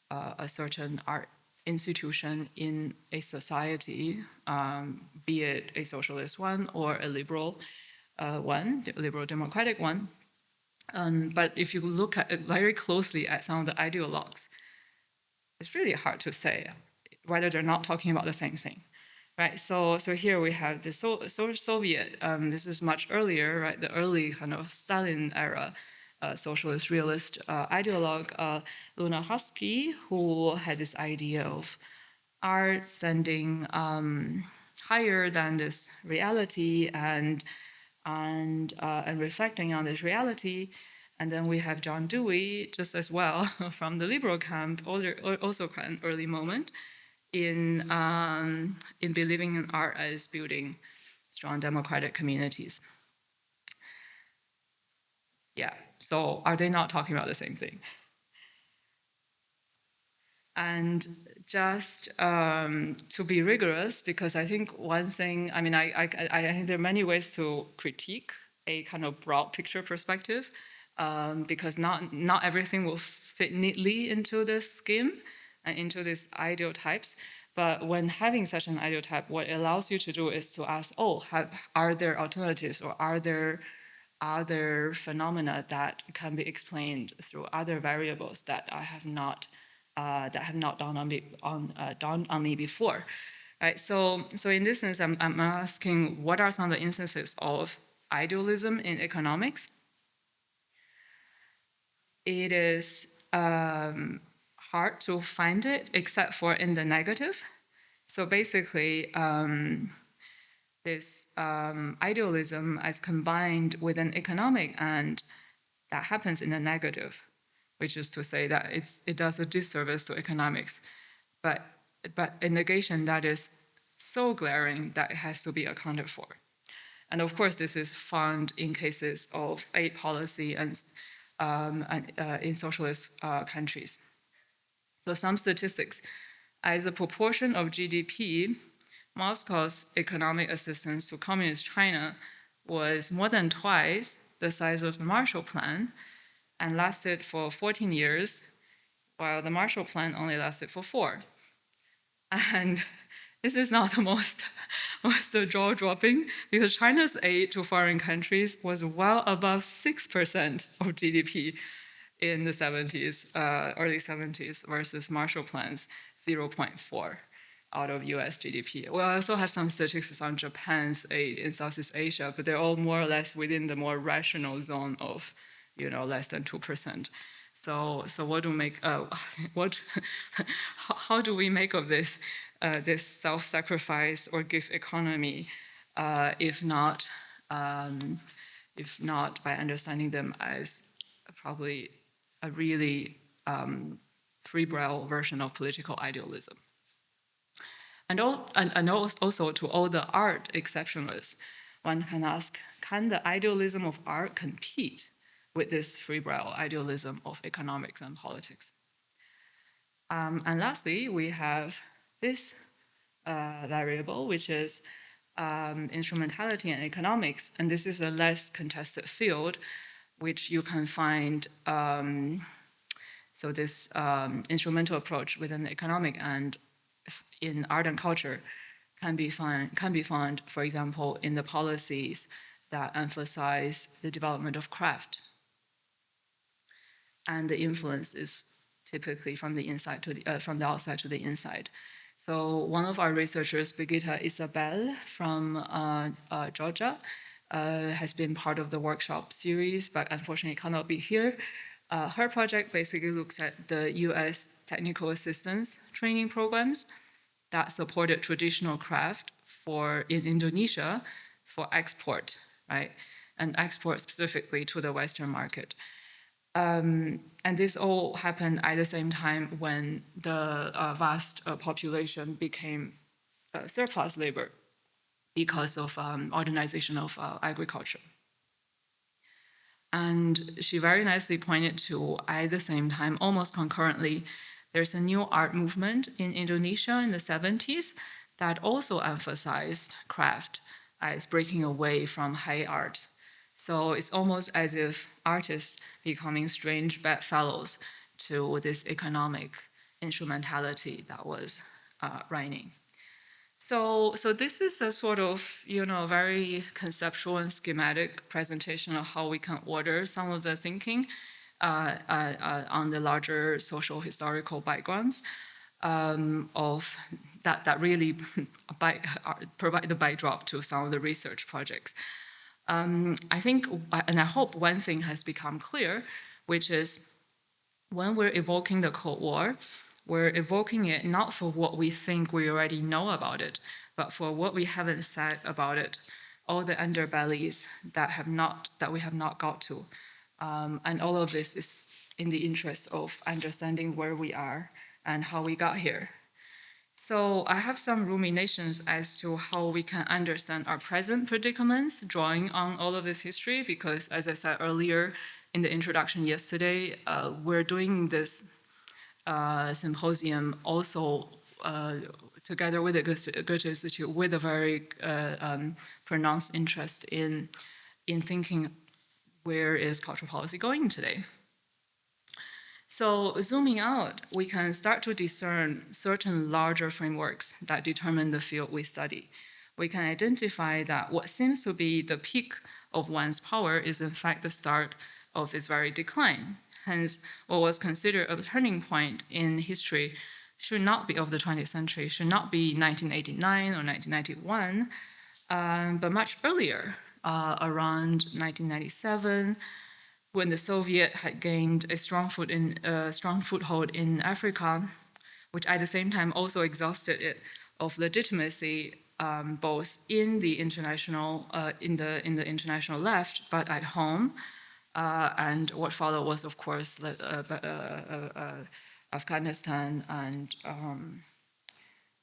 a certain art institution in a society, be it a socialist one or a liberal one, the liberal democratic one. But if you look at it very closely at some of the ideologues, it's really hard to say whether they're not talking about the same thing, right? So here we have the Soviet. This is much earlier, right? The early kind of Stalin era socialist realist ideologue, Luna Husky, who had this idea of art standing higher than this reality and reflecting on this reality. And then we have John Dewey, just as well, from the liberal camp, also quite an early moment in believing in art as building strong democratic communities. Yeah, so are they not talking about the same thing? And just to be rigorous, because I think one thing, I mean, I think there are many ways to critique a kind of broad picture perspective, because not everything will fit neatly into this scheme and into these ideal types. But when having such an ideal type, what it allows you to do is to ask, are there alternatives, or are there other phenomena that can be explained through other variables that have not dawned on me before, right? So in this sense, I'm asking, what are some of the instances of idealism in economics? It is hard to find it, except for in the negative. So basically, this idealism as combined with an economic end that happens in the negative, which is to say that it does a disservice to economics, but a negation that is so glaring that it has to be accounted for. And of course, this is found in cases of aid policy and in socialist countries. So some statistics, as a proportion of GDP, Moscow's economic assistance to communist China was more than twice the size of the Marshall Plan and lasted for 14 years, while the Marshall Plan only lasted for 4. And this is not the most jaw-dropping, because China's aid to foreign countries was well above 6% of GDP in the 70s, early 70s, versus Marshall Plan's 0.4 out of US GDP. We also have some statistics on Japan's aid in Southeast Asia, but they're all more or less within the more rational zone of, less than 2%. So what do we make? How do we make of this this self-sacrifice or gift economy, if not by understanding them as probably a really febrile version of political idealism? And also to all the art exceptionalists, one can ask, can the idealism of art compete with this febrile idealism of economics and politics? And lastly, we have this variable, which is instrumentality and economics. And this is a less contested field, which you can find, so this instrumental approach within the economic and in art and culture can be found, for example, in the policies that emphasize the development of craft. And the influence is typically from the inside to from the outside to the inside. So one of our researchers, Brigitta Isabel from Georgia, has been part of the workshop series, but unfortunately cannot be here. Her project basically looks at the US technical assistance training programs that supported traditional craft in Indonesia for export, right? And export specifically to the Western market. And this all happened at the same time when the vast population became surplus labor because of modernization of agriculture. And she very nicely pointed to, at the same time, almost concurrently, there's a new art movement in Indonesia in the 70s that also emphasized craft as breaking away from high art. So it's almost as if artists becoming strange bedfellows to this economic instrumentality that was reigning. So this is a sort of, very conceptual and schematic presentation of how we can order some of the thinking on the larger social historical backgrounds of that really provide the backdrop to some of the research projects. I think, and I hope one thing has become clear, which is when we're evoking the Cold War, we're evoking it not for what we think we already know about it, but for what we haven't said about it, all the underbellies that we have not got to. And all of this is in the interest of understanding where we are and how we got here. So I have some ruminations as to how we can understand our present predicaments, drawing on all of this history, because as I said earlier in the introduction yesterday, we're doing this symposium also together with the Goethe Institute with a very pronounced interest in thinking where is cultural policy going today. So zooming out, we can start to discern certain larger frameworks that determine the field we study. We can identify that what seems to be the peak of one's power is in fact the start of its very decline. Hence, what was considered a turning point in history should not be of the 20th century, should not be 1989 or 1991, but much earlier, around 1997, when the Soviet had gained a strong foothold in Africa, which at the same time also exhausted it of legitimacy, both in the international international left, but at home. And what followed was, of course, Afghanistan,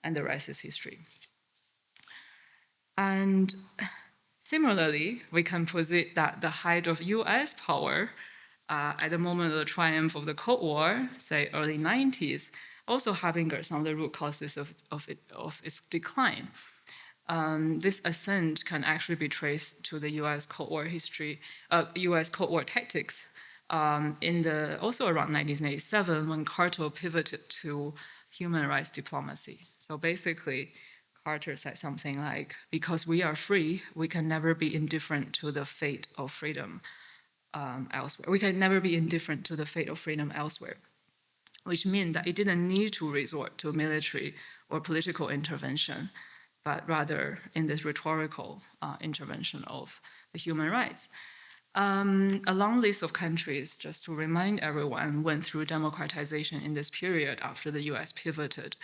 and the rest is history. And similarly, we can posit that the height of US power at the moment of the triumph of the Cold War, say early 90s, also harbinger some of the root causes of its decline. This ascent can actually be traced to the U.S. Cold War history, U.S. Cold War tactics. Also around 1987, when Carter pivoted to human rights diplomacy. So basically, Carter said something like, "Because we are free, we can never be indifferent to the fate of freedom elsewhere. We can never be indifferent to the fate of freedom elsewhere," which means that it didn't need to resort to military or political intervention, but rather in this rhetorical intervention of the human rights. A long list of countries, just to remind everyone, went through democratization in this period after the US pivoted,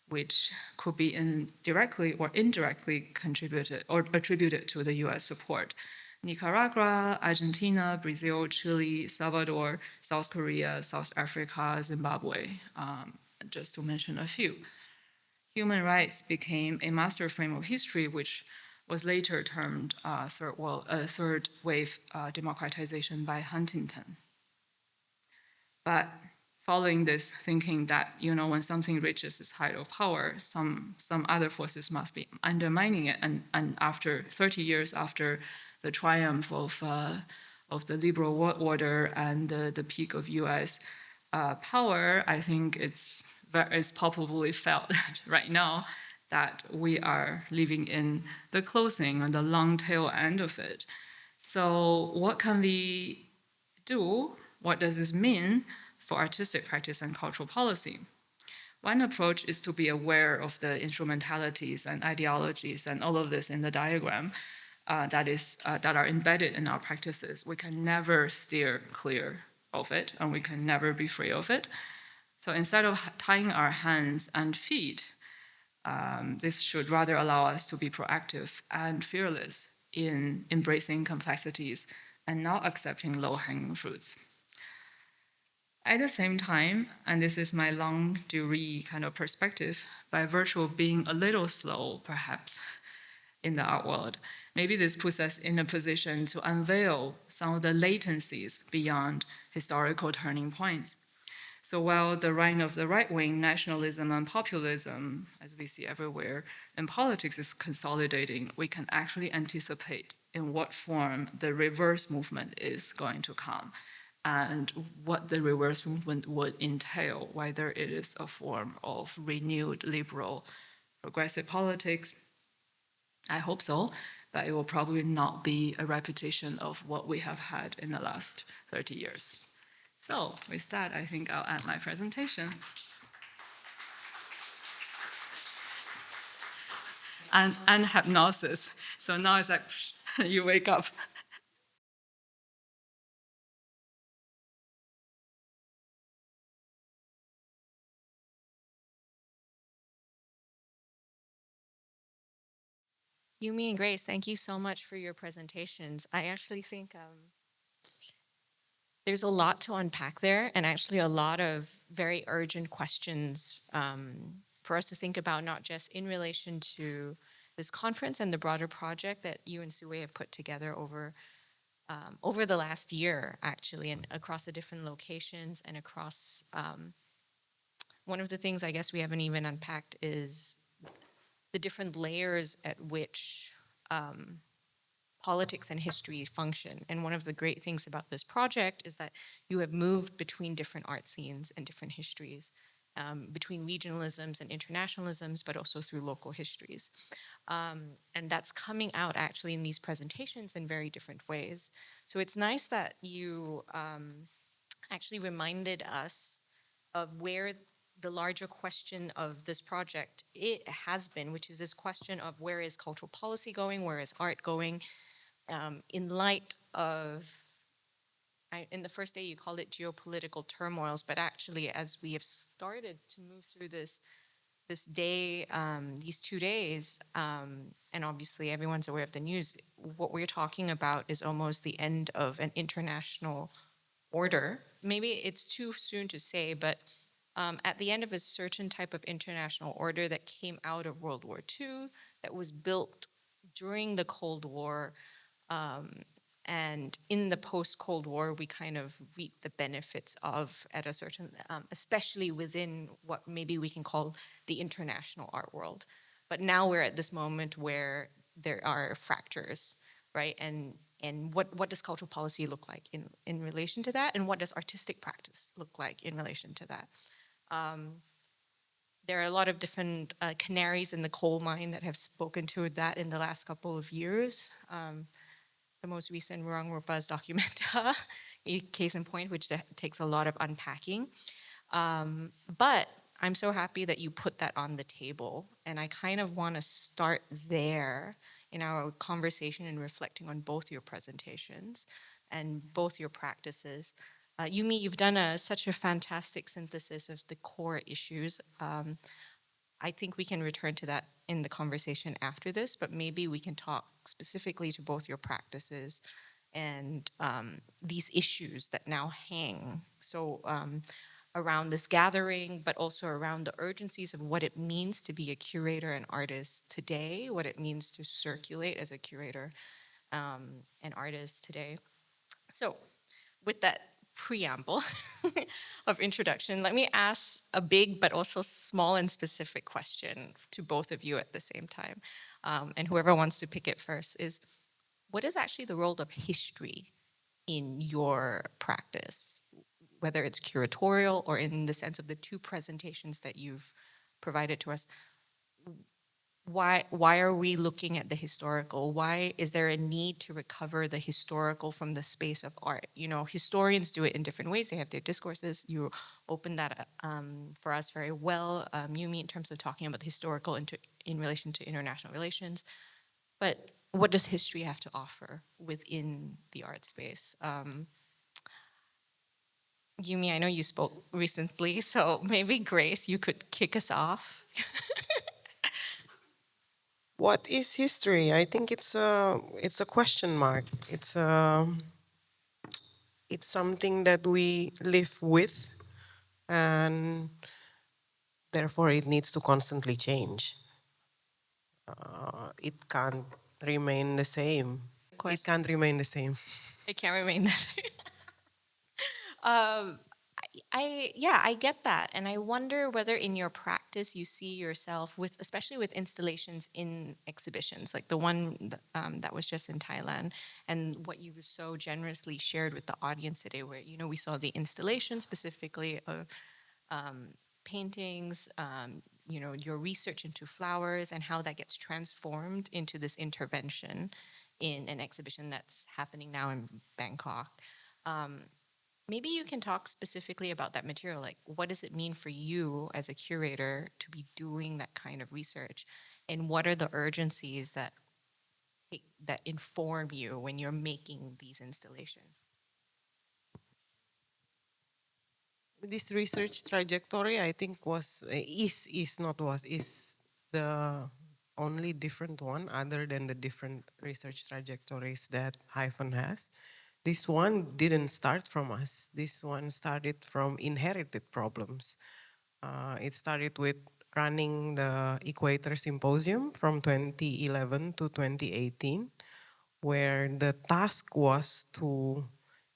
which could be directly or indirectly contributed or attributed to the US support. Nicaragua, Argentina, Brazil, Chile, Salvador, South Korea, South Africa, Zimbabwe, just to mention a few. Human rights became a master frame of history, which was later termed third wave democratization by Huntington. But following this thinking that, when something reaches its height of power, some other forces must be undermining it. And after 30 years after the triumph of the liberal world order and the peak of US power, I think it's palpably felt right now that we are living in the closing and the long tail end of it. So what can we do? What does this mean for artistic practice and cultural policy? One approach is to be aware of the instrumentalities and ideologies and all of this in the diagram that are embedded in our practices. We can never steer clear of it, and we can never be free of it. So instead of tying our hands and feet, this should rather allow us to be proactive and fearless in embracing complexities and not accepting low-hanging fruits. At the same time, and this is my longue durée kind of perspective, by virtue of being a little slow, perhaps, in the art world, maybe this puts us in a position to unveil some of the latencies beyond historical turning points. So while the reign of the right-wing nationalism and populism, as we see everywhere, in politics is consolidating, we can actually anticipate in what form the reverse movement is going to come and what the reverse movement would entail, whether it is a form of renewed liberal progressive politics. I hope so, but it will probably not be a repetition of what we have had in the last 30 years. So with that, I think I'll end my presentation. And hypnosis. So now it's like, you wake up. Yumi and Grace, thank you so much for your presentations. I actually think there's a lot to unpack there, and actually a lot of very urgent questions for us to think about, not just in relation to this conference and the broader project that you and Sue have put together over the last year, actually, and across the different locations and across. One of the things I guess we haven't even unpacked is the different layers at which politics and history function. And one of the great things about this project is that you have moved between different art scenes and different histories, between regionalisms and internationalisms, but also through local histories. And that's coming out actually in these presentations in very different ways. So it's nice that you actually reminded us of where the larger question of this project it has been, which is this question of where is cultural policy going, where is art going, in light of, in the first day you called it geopolitical turmoils, but actually as we have started to move through this day, these 2 days, and obviously everyone's aware of the news, what we're talking about is almost the end of an international order. Maybe it's too soon to say, but at the end of a certain type of international order that came out of World War II, that was built during the Cold War, and in the post-Cold War, we kind of reap the benefits of at a certain, especially within what maybe we can call the international art world. But now we're at this moment where there are fractures, right? And what does cultural policy look like in relation to that? And what does artistic practice look like in relation to that? There are a lot of different canaries in the coal mine that have spoken to that in the last couple of years. The most recent Ruang Rupa's documenta, a case in point, which takes a lot of unpacking. But I'm so happy that you put that on the table. And I kind of want to start there in our conversation and reflecting on both your presentations and both your practices. Yumi, you've done such a fantastic synthesis of the core issues. I think we can return to that in the conversation after this, but maybe we can talk specifically to both your practices and these issues that now hang. So around this gathering, but also around the urgencies of what it means to be a curator and artist today, what it means to circulate as a curator and artist today. So with that preamble of introduction, let me ask a big but also small and specific question to both of you at the same time. And whoever wants to pick it first is, what is actually the role of history in your practice, whether it's curatorial or in the sense of the two presentations that you've provided to us? Why are we looking at the historical? Why is there a need to recover the historical from the space of art? You know, historians do it in different ways. They have their discourses. You opened that for us very well, Yumi, in terms of talking about the historical in relation to international relations. But what does history have to offer within the art space? Yumi, I know you spoke recently, so maybe Grace, you could kick us off. What is history? I think it's a question mark. It's something that we live with, and therefore it needs to constantly change. It can't remain the same. It can't remain the same. It can't remain the same. um, I get that, and I wonder whether in your practice you see yourself with, especially with installations in exhibitions, like the one that was just in Thailand, and what you so generously shared with the audience today, where we saw the installation specifically of paintings, your research into flowers and how that gets transformed into this intervention in an exhibition that's happening now in Bangkok. Maybe you can talk specifically about that material. Like, what does it mean for you as a curator to be doing that kind of research? And what are the urgencies that inform you when you're making these installations? This research trajectory, I think, is the only different one other than the different research trajectories that Hyphen has. This one didn't start from us. This one started from inherited problems. It started with running the Equator Symposium from 2011 to 2018, where the task was to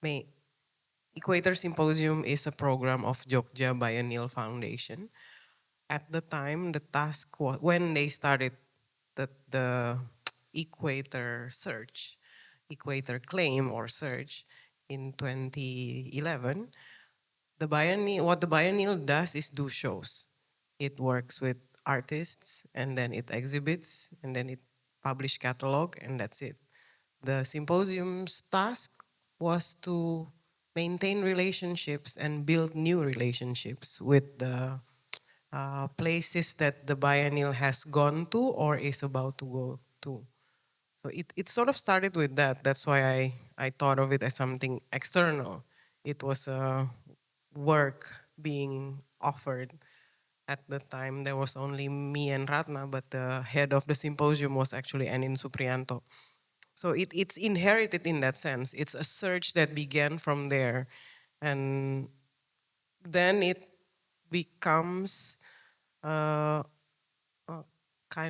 make Equator Symposium is a program of Jogja Biennial Foundation. At the time, the task was, when they started the Equator search, Equator claim or search in 2011, what the biennial does is do shows. It works with artists, and then it exhibits, and then it publish catalog, and that's it. The symposium's task was to maintain relationships and build new relationships with the places that the biennial has gone to or is about to go to. So it sort of started with that. That's why I thought of it as something external. It was a work being offered. At the time, there was only me and Ratna, but the head of the symposium was actually Anin Supriyanto. So it's inherited in that sense. It's a search that began from there. And then it becomes kind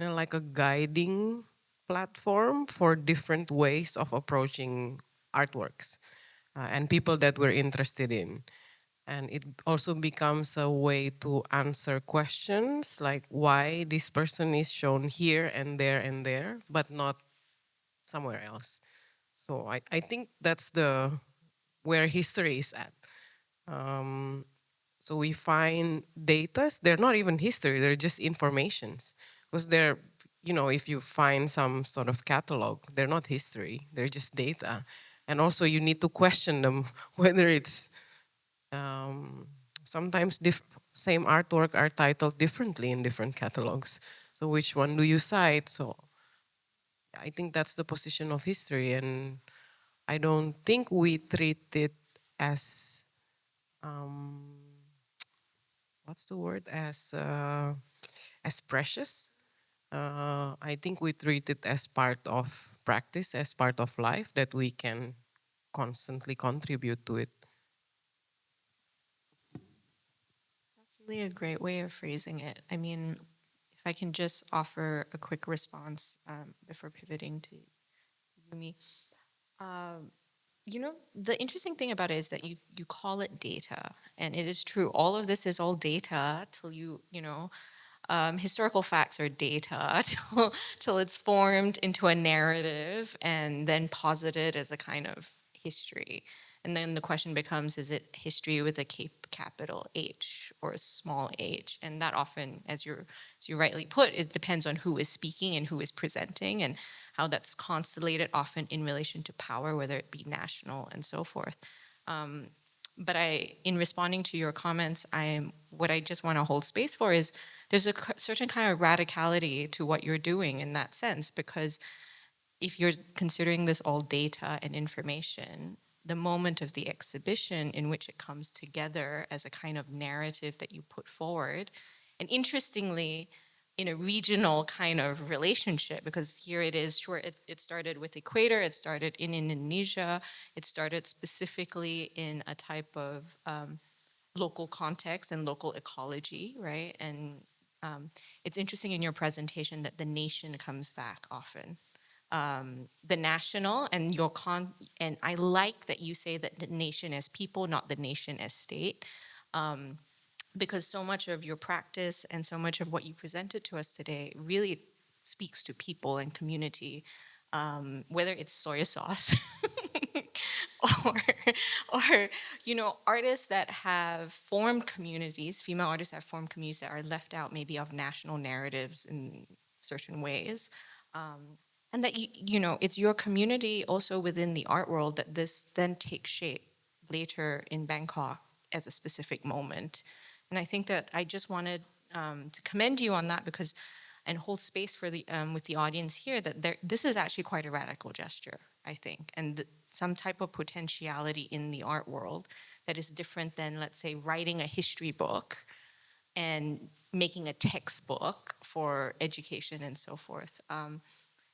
of like a guiding platform for different ways of approaching artworks and people that we're interested in. And it also becomes a way to answer questions like why this person is shown here and there, but not somewhere else. So I think that's where history is at. Um, so we find datas, they're not even history, they're just informations. Because they're, if you find some sort of catalog, they're not history, they're just data. And also you need to question them whether it's um, sometimes same artwork are titled differently in different catalogs. So which one do you cite? So I think that's the position of history, and I don't think we treat it as um, what's the word, as precious. I think we treat it as part of practice, as part of life that we can constantly contribute to it. That's really a great way of phrasing it. I mean, if I can just offer a quick response before pivoting to Yumi. Um, the interesting thing about it is that you call it data, and it is true. All of this is all data till historical facts are data till it's formed into a narrative and then posited as a kind of history. And then the question becomes, is it history with a capital H or a small h? And that often, as you rightly put, it depends on who is speaking and who is presenting and how that's constellated often in relation to power, whether it be national and so forth. But in responding to your comments, what I just want to hold space for is there's a certain kind of radicality to what you're doing in that sense, because if you're considering this all data and information, the moment of the exhibition in which it comes together as a kind of narrative that you put forward, and interestingly, in a regional kind of relationship, because here it is, sure, it started with Equator, it started in Indonesia, it started specifically in a type of local context and local ecology, right? And it's interesting in your presentation that the nation comes back often. The national and and I like that you say that the nation as people, not the nation as state, because so much of your practice and so much of what you presented to us today really speaks to people and community, whether it's soy sauce or, artists that have formed communities, female artists that have formed communities that are left out maybe of national narratives in certain ways. And that, it's your community also within the art world that this then takes shape later in Bangkok as a specific moment. And I think that I just wanted to commend you on that because, and hold space for the with the audience here that this is actually quite a radical gesture, I think, and some type of potentiality in the art world that is different than, let's say, writing a history book and making a textbook for education and so forth.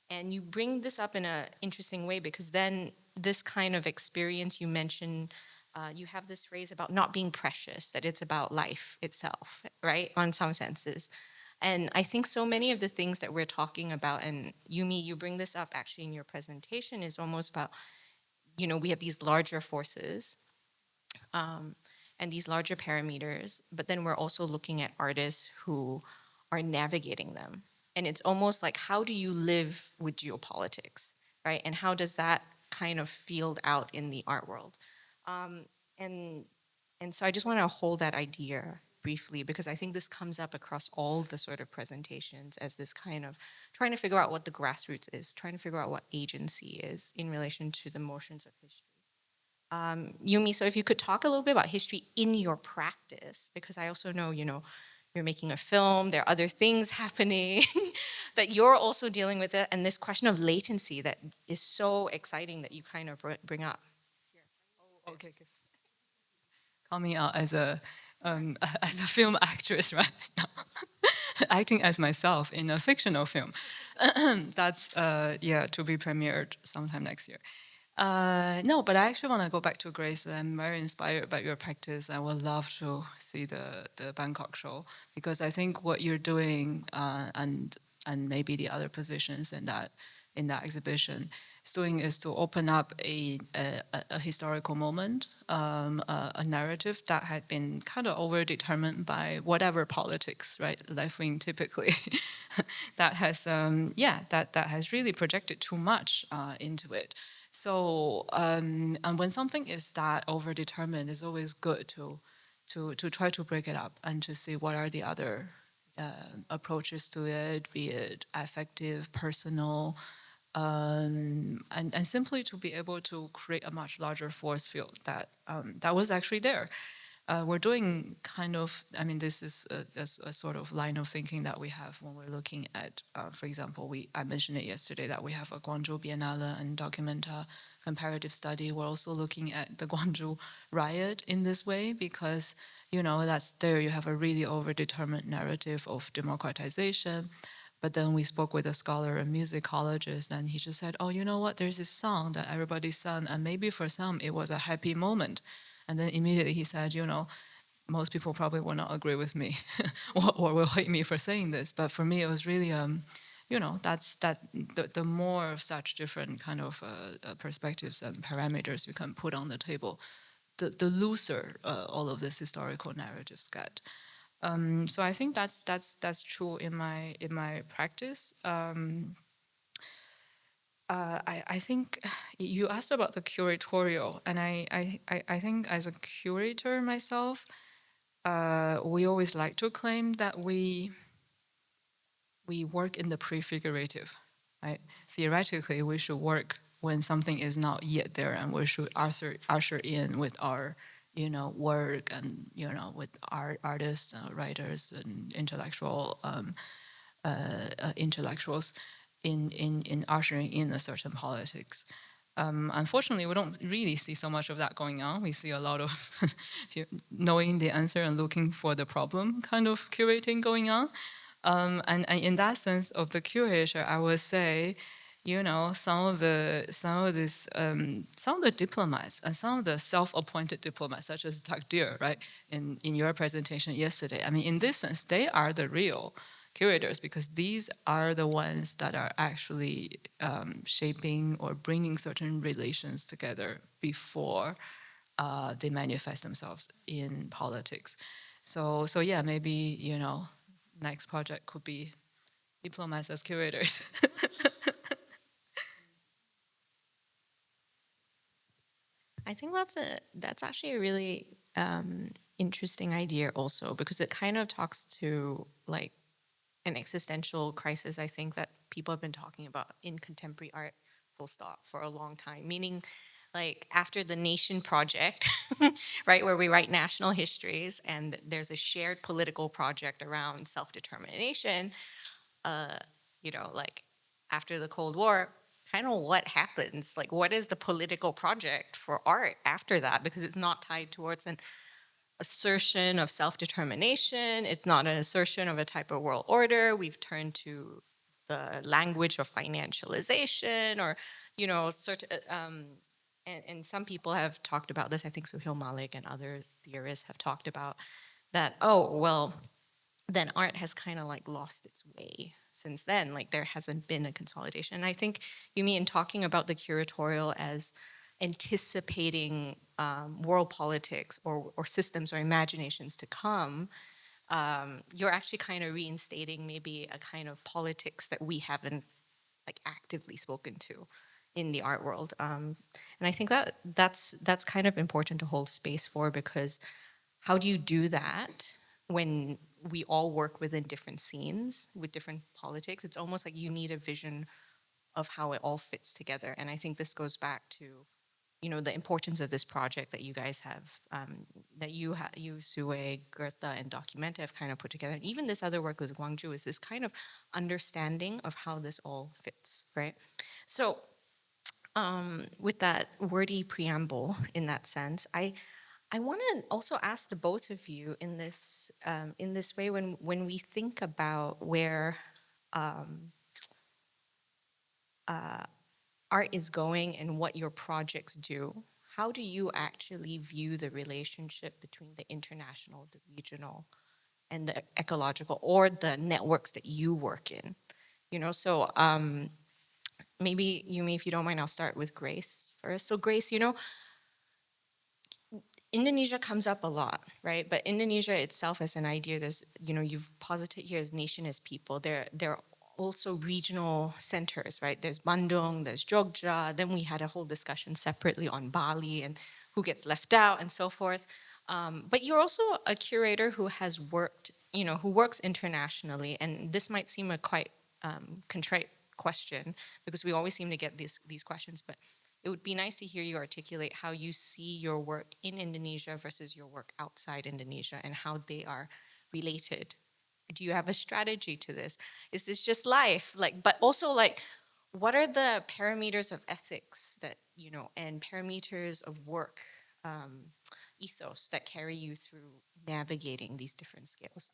And you bring this up in an interesting way because then this kind of experience you mentioned, you have this phrase about not being precious, that it's about life itself, right? On some senses. And I think so many of the things that we're talking about, and Yumi, you bring this up actually in your presentation, is almost about, we have these larger forces and these larger parameters, but then we're also looking at artists who are navigating them. And it's almost like, how do you live with geopolitics, right? And how does that kind of field out in the art world? Um, and and so I just want to hold that idea briefly because I think this comes up across all the sort of presentations as this kind of trying to figure out what the grassroots is, trying to figure out what agency is in relation to the motions of history. Yumi, so if you could talk a little bit about history in your practice, because I also know, you're making a film, there are other things happening that you're also dealing with it, and this question of latency that is so exciting that you kind of bring up. Oh, okay, okay. Coming out as a as a film actress right now, acting as myself in a fictional film. That's to be premiered sometime next year. No, but I actually want to go back to Grace. I'm very inspired by your practice. I would love to see the Bangkok show because I think what you're doing and maybe the other positions in that in that exhibition is doing is to open up a historical moment, a narrative that had been kind of overdetermined by whatever politics, right, left wing typically, that has that has really projected too much into it. So and when something is that overdetermined, it's always good to try to break it up and to see what are the other approaches to it, be it affective, personal, and simply to be able to create a much larger force field that was actually there. We're doing kind of, I mean, this is a sort of line of thinking that we have when we're looking at, for example, I mentioned it yesterday that we have a Guangzhou Biennale and Documenta comparative study. We're also looking at the Guangzhou riot in this way because, that's there you have a really overdetermined narrative of democratization. But then we spoke with a scholar, a musicologist, and he just said, oh, you know what, there's this song that everybody sang, and maybe for some it was a happy moment. And then immediately he said, most people probably will not agree with me or will hate me for saying this. But for me, it was really, that's the more of such different kind of perspectives and parameters you can put on the table, the looser all of this historical narratives get. So I think that's true in my practice. I think you asked about the curatorial, and I think as a curator myself, we always like to claim that we work in the prefigurative, right? Theoretically, we should work when something is not yet there, and we should usher in with our work and with our artists, writers, and intellectuals in ushering in a certain politics. Unfortunately, we don't really see so much of that going on. We see a lot of knowing the answer and looking for the problem kind of curating going on. And in that sense of the curator, I would say, some of the diplomats and some of the self-appointed diplomats, such as Takdir, right, in your presentation yesterday. I mean, in this sense, they are the real curators because these are the ones that are actually shaping or bringing certain relations together before they manifest themselves in politics. So yeah, maybe next project could be diplomats as curators. I think that's actually a really interesting idea also because it kind of talks to like an existential crisis. I think that people have been talking about in contemporary art, full stop, for a long time. Meaning, like after the Nation Project, right, where we write national histories, and there's a shared political project around self-determination. Like after the Cold War, kind of what happens? Like, what is the political project for art after that? Because it's not tied towards an assertion of self-determination. It's not an assertion of a type of world order. We've turned to the language of financialization, or, certain. And some people have talked about this. I think Suhail Malik and other theorists have talked about that. Oh, well, then art has kind of like lost its way since then. Like there hasn't been a consolidation. And I think you mean in talking about the curatorial as anticipating world politics or systems or imaginations to come, you're actually kind of reinstating maybe a kind of politics that we haven't like actively spoken to in the art world. And I think that's kind of important to hold space for, because how do you do that when we all work within different scenes with different politics? It's almost like you need a vision of how it all fits together. And I think this goes back to, the importance of this project that you guys have, that you, Sue, Goethe, and Documenta have kind of put together. And even this other work with Guangzhou is this kind of understanding of how this all fits, right? So with that wordy preamble in that sense, I want to also ask the both of you in this way, when we think about where art is going and what your projects do, how do you actually view the relationship between the international, the regional, and the ecological, or the networks that you work in? So maybe Yumi, if you don't mind, I'll start with Grace first. So Grace, Indonesia comes up a lot, right? But Indonesia itself as an idea, there's, you've posited here as nation, as people. There are also regional centers, right? There's Bandung, there's Jogja. Then we had a whole discussion separately on Bali and who gets left out and so forth. But you're also a curator who has worked, who works internationally. And this might seem a quite contrite question because we always seem to get these questions, but it would be nice to hear you articulate how you see your work in Indonesia versus your work outside Indonesia and how they are related. Do you have a strategy to this? Is this just life? But also what are the parameters of ethics that, and parameters of work, ethos that carry you through navigating these different scales?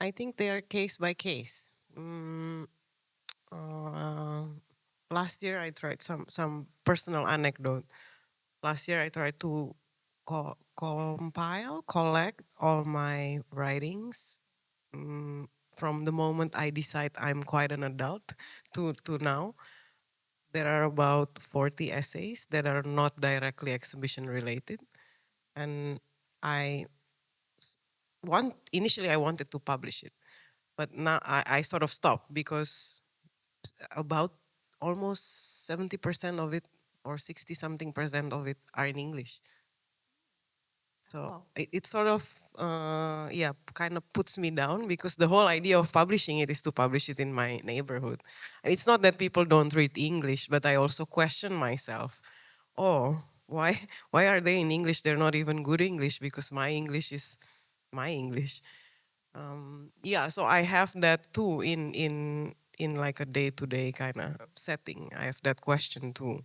I think they are case by case. Uh, Last year I tried some personal anecdote. Last year I tried to collect all my writings from the moment I decide I'm quite an adult to now. There are about 40 essays that are not directly exhibition related, and I initially I wanted to publish it, but now I sort of stopped because about almost 70% of it or 60 something percent of it are in English. So Oh. it sort of, kind of puts me down because the whole idea of publishing it is to publish it in my neighborhood. It's not that people don't read English, but I also question myself. Oh, why, why are they in English? They're not even good English because my English is my English. So I have that too in like a day-to-day kind of setting. I have that question too.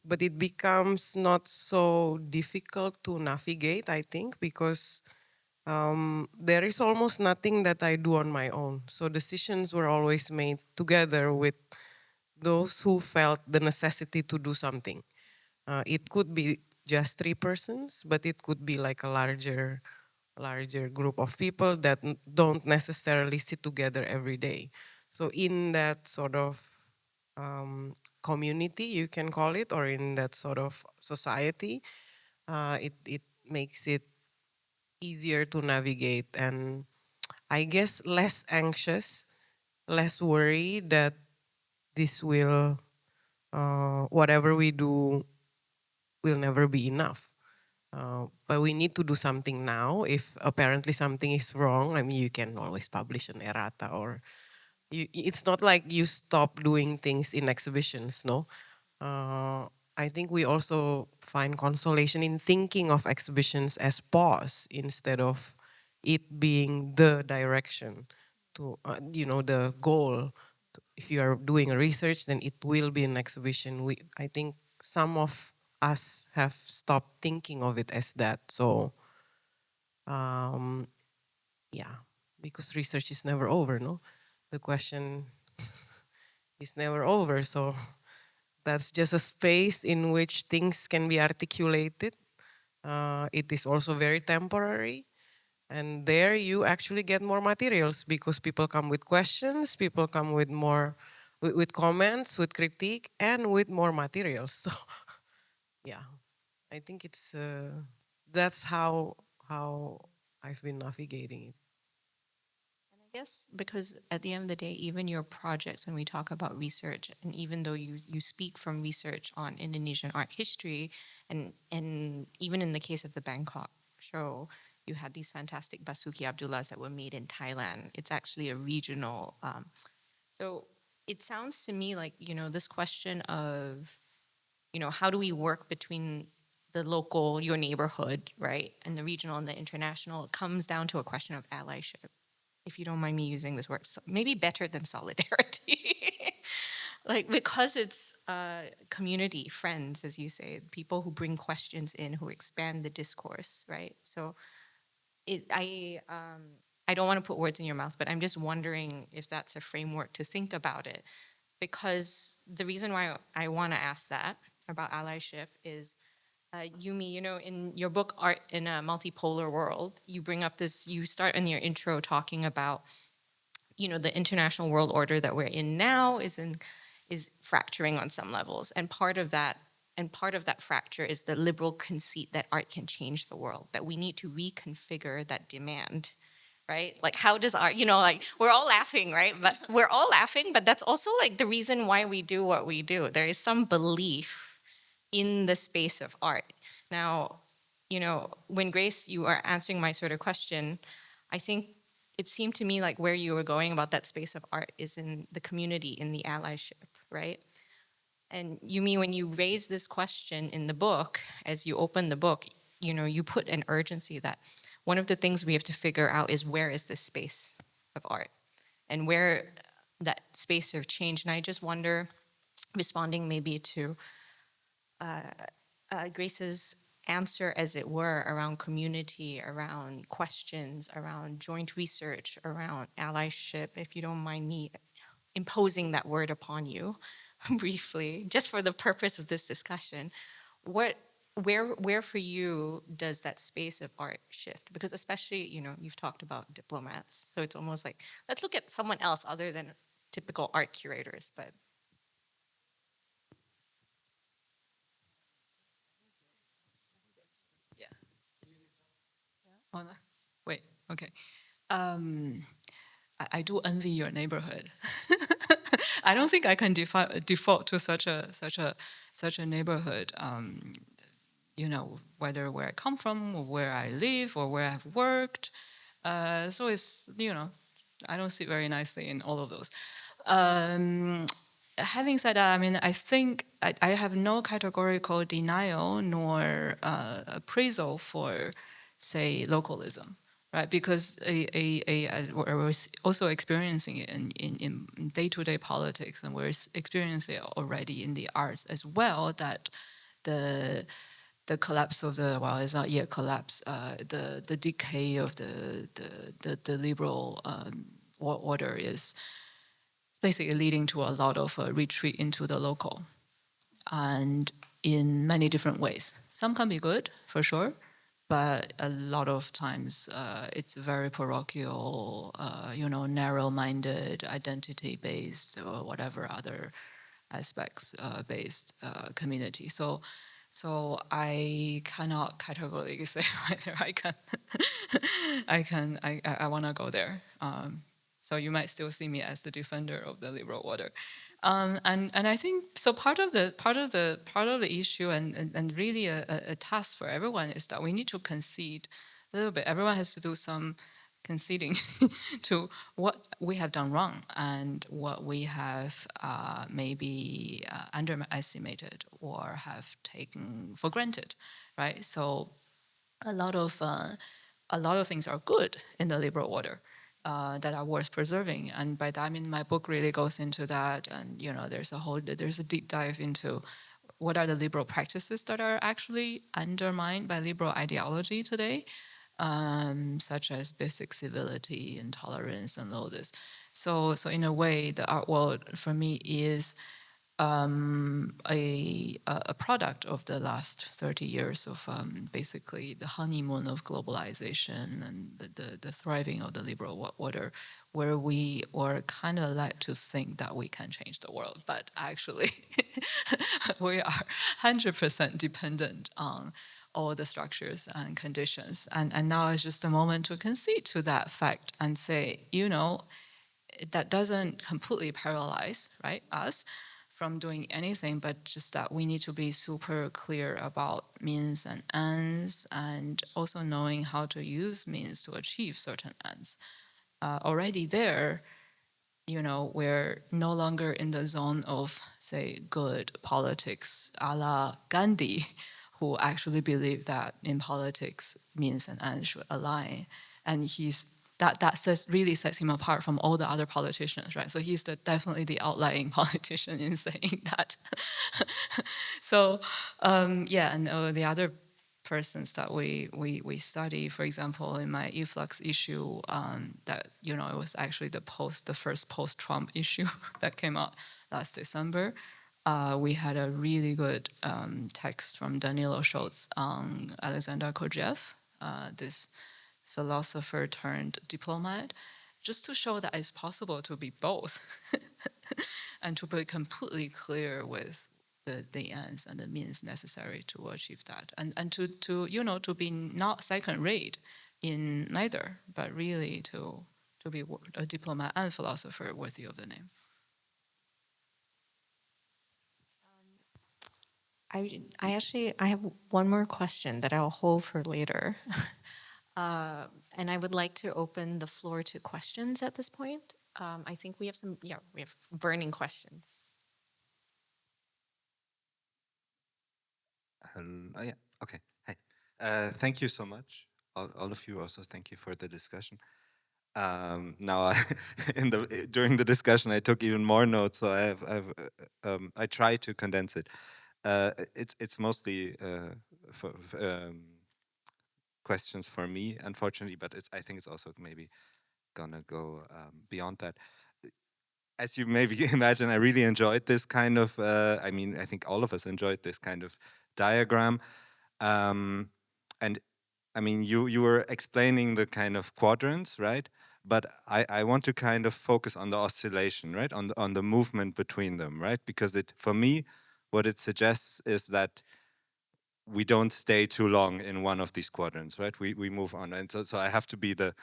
But it becomes not so difficult to navigate, I think, because there is almost nothing that I do on my own. So decisions were always made together with those who felt the necessity to do something. It could be just 3 persons, but it could be like a larger group of people that don't necessarily sit together every day. So in that sort of community, you can call it, or in that sort of society, it makes it easier to navigate and I guess less anxious, less worried that this will, whatever we do will never be enough. But we need to do something now. If apparently something is wrong, I mean, you can always publish an errata, or it's not like you stop doing things in exhibitions, no? I think we also find consolation in thinking of exhibitions as pause instead of it being the direction to, the goal. If you are doing a research, then it will be an exhibition. I think some of us have stopped thinking of it as that. So, um, yeah, because research is never over, no? The question is never over. So that's just a space in which things can be articulated. It is also very temporary. And there you actually get more materials because people come with questions, people come with more, with comments, with critique, and with more materials. So yeah, I think it's, that's how I've been navigating it. And I guess because at the end of the day, even your projects, when we talk about research, and even though you speak from research on Indonesian art history, and even in the case of the Bangkok show, you had these fantastic Basuki Abdullahs that were made in Thailand. It's actually a regional. So it sounds to me like, this question of, how do we work between the local, your neighborhood, right, and the regional and the international, it comes down to a question of allyship, if you don't mind me using this word, so maybe better than solidarity. Because it's community, friends, as you say, people who bring questions in, who expand the discourse, right? So I don't want to put words in your mouth, but I'm just wondering if that's a framework to think about it. Because the reason why I want to ask that about allyship is Yumi, in your book, Art in a Multipolar World, you bring up this, you start in your intro talking about, the international world order that we're in now is fracturing on some levels. And part of that fracture is the liberal conceit that art can change the world, that we need to reconfigure that demand, right? Like, how does art, like, we're all laughing, right? But that's also like the reason why we do what we do. There is some belief in the space of art. Now, when Grace, you are answering my sort of question, I think it seemed to me like where you were going about that space of art is in the community, in the allyship, right? And Yumi, when you raise this question in the book, as you open the book, you put an urgency that one of the things we have to figure out is where is this space of art and where that space of change. And I just wonder, responding maybe to Grace's answer, as it were, around community, around questions, around joint research, around allyship, if you don't mind me imposing that word upon you briefly, just for the purpose of this discussion, where for you does that space of art shift? Because especially, you've talked about diplomats, so it's almost like, let's look at someone else other than typical art curators, but. Yeah. Oh, no. Wait, okay. I do envy your neighborhood. I don't think I can default to such a neighborhood. Whether where I come from or where I live or where I've worked. So it's I don't sit very nicely in all of those. Having said that, I mean, I think I have no categorical denial nor appraisal for, say, localism, right? Because we're also experiencing it in day-to-day politics, and we're experiencing it already in the arts as well, that the collapse of it's not yet collapse, the decay of the liberal order is basically leading to a lot of retreat into the local, and in many different ways. Some can be good, for sure, but a lot of times it's very parochial, narrow-minded, identity-based, or whatever other aspects based community. So I cannot categorically say whether I want to go there. So you might still see me as the defender of the liberal order, and I think so. Part of the issue and really a task for everyone is that we need to concede a little bit. Everyone has to do some conceding to what we have done wrong and what we have maybe underestimated or have taken for granted, right? So a lot of things are good in the liberal order that are worth preserving, and by that I mean my book really goes into that, and there's a deep dive into what are the liberal practices that are actually undermined by liberal ideology today, such as basic civility and tolerance and all this. So in a way, the art world for me is a product of the last 30 years of basically the honeymoon of globalization and the thriving of the liberal order, where we are kind of led to think that we can change the world, but actually we are 100% dependent on all the structures and conditions. And now is just the moment to concede to that fact and say, that doesn't completely paralyze, right, us from doing anything, but just that we need to be super clear about means and ends, and also knowing how to use means to achieve certain ends. Already there, we're no longer in the zone of, say, good politics a la Gandhi, who actually believed that in politics means and ends should align. And that really sets him apart from all the other politicians, right? So he's definitely the outlying politician in saying that. So and the other persons that we study, for example, in my efflux issue, that it was actually the first post-Trump issue that came out last December. We had a really good text from Danilo Schultz on Alexander Kojève, this philosopher turned diplomat. just to show that it's possible to be both and to be completely clear with the ends and the means necessary to achieve that, and to be not second rate in neither, but really to be a diplomat and philosopher worthy of the name. I have one more question that I'll hold for later. And I would like to open the floor to questions at this point. I think we have we have burning questions. Oh yeah, okay. Hey, thank you so much, all of you. Also, thank you for the discussion. Now, during the discussion, I took even more notes, so I try to condense it. It's mostly for, questions for me, unfortunately, but I think it's also maybe gonna go beyond that. As you maybe imagine, I really enjoyed this kind of, I mean, I think all of us enjoyed this kind of diagram. And I mean, you were explaining the kind of quadrants, right? But I want to kind of focus on the oscillation, right? On the movement between them, right? Because for me, what it suggests is that we don't stay too long in one of these quadrants, right? We move on. And so I have to be the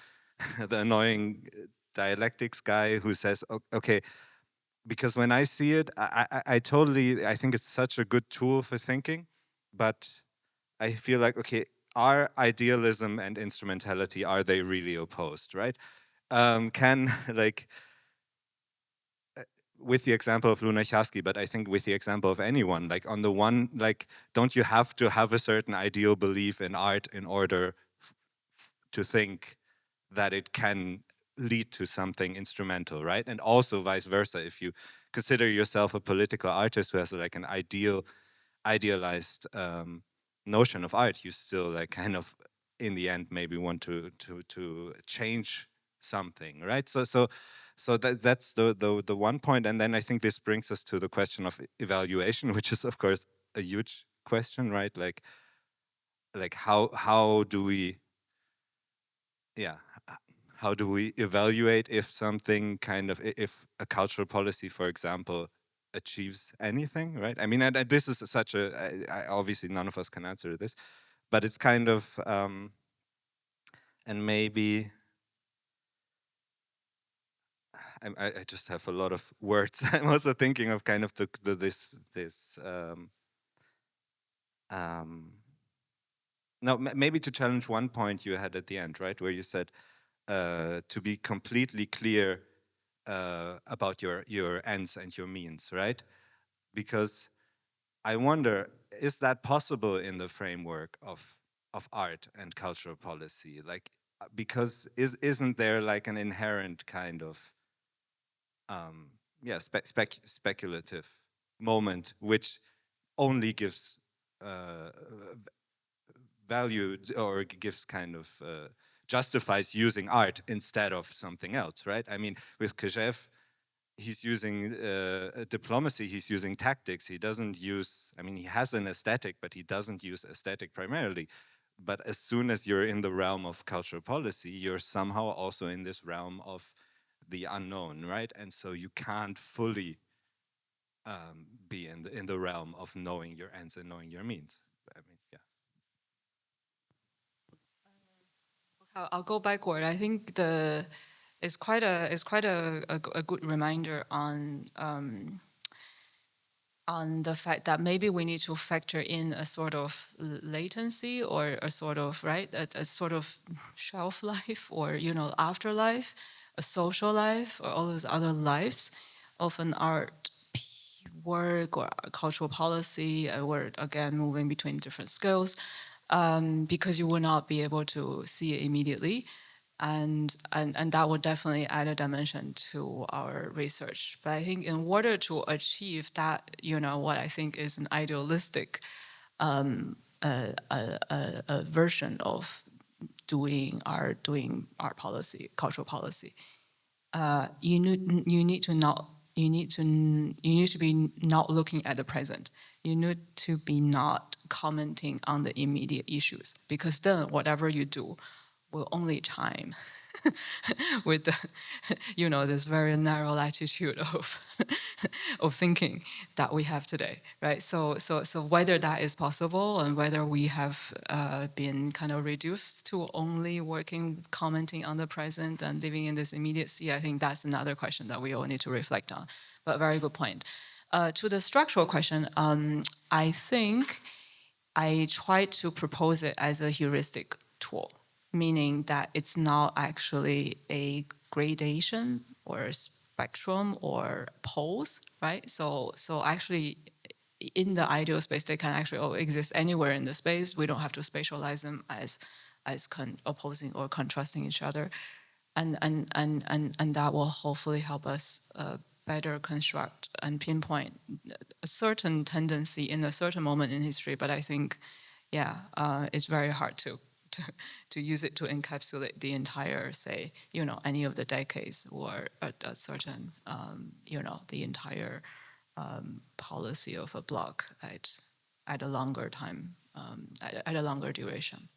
the annoying dialectics guy who says, okay, because when I see it, I totally, I think it's such a good tool for thinking, but I feel like, okay, are idealism and instrumentality, are they really opposed, right? Can, like, with the example of Lunacharsky, but I think with the example of anyone, like on the one, like, don't you have to have a certain ideal belief in art in order to think that it can lead to something instrumental, right? And also vice versa, if you consider yourself a political artist who has like an idealized notion of art, you still like kind of in the end maybe want to change something, right? So that's the one point. And then I think this brings us to the question of evaluation, which is of course a huge question, right? Like how do we, yeah, how do we evaluate if something kind of, if a cultural policy, for example, achieves anything, right? I mean, and this is such a, obviously none of us can answer this, but it's kind of, and maybe, I just have a lot of words. I'm also thinking of kind of this no, maybe to challenge one point you had at the end, right? Where you said, to be completely clear about your ends and your means, right? Because I wonder, is that possible in the framework of art and cultural policy? Like, because isn't there like an inherent kind of yeah, speculative moment which only gives value, or gives kind of justifies using art instead of something else, right? I mean, with Khejev, he's using diplomacy, he's using tactics, he doesn't use, I mean, he has an aesthetic, but he doesn't use aesthetic primarily. But as soon as you're in the realm of cultural policy, you're somehow also in this realm of the unknown, right? And so you can't fully be in the realm of knowing your ends and knowing your means. I mean, yeah. I'll go backward. I think it's quite a good reminder on the fact that maybe we need to factor in a sort of latency, or a sort of, right, a sort of shelf life, or afterlife, a social life, or all those other lives of an art work or cultural policy, or again moving between different skills, because you will not be able to see it immediately. And that would definitely add a dimension to our research. But I think in order to achieve that, what I think is an idealistic a version of doing art policy, cultural policy, you need to be not looking at the present. You need to be not commenting on the immediate issues, because then whatever you do will only chime with the, this very narrow latitude of of thinking that we have today, right? So whether that is possible and whether we have been kind of reduced to only commenting on the present and living in this immediacy, I think that's another question that we all need to reflect on. But very good point. To the structural question, I think I try to propose it as a heuristic tool, meaning that it's not actually a gradation or a spectrum or poles, right? So actually, in the ideal space, they can actually all exist anywhere in the space. We don't have to spatialize them as opposing or contrasting each other, and that will hopefully help us better construct and pinpoint a certain tendency in a certain moment in history. But I think, it's very hard to use it to encapsulate the entire, say, any of the decades or a certain, the entire policy of a bloc at a longer time, at a longer duration.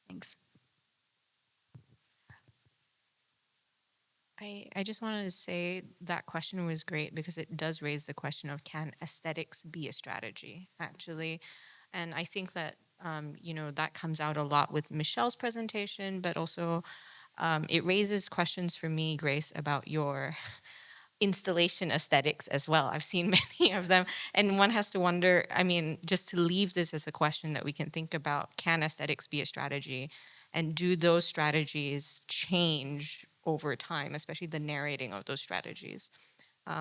Thanks. I just wanted to say that question was great because it does raise the question of, can aesthetics be a strategy, actually? And I think that, that comes out a lot with Michelle's presentation, but also it raises questions for me, Grace, about your installation aesthetics as well. I've seen many of them, and one has to wonder, I mean, just to leave this as a question that we can think about, can aesthetics be a strategy? And do those strategies change over time, especially the narrating of those strategies,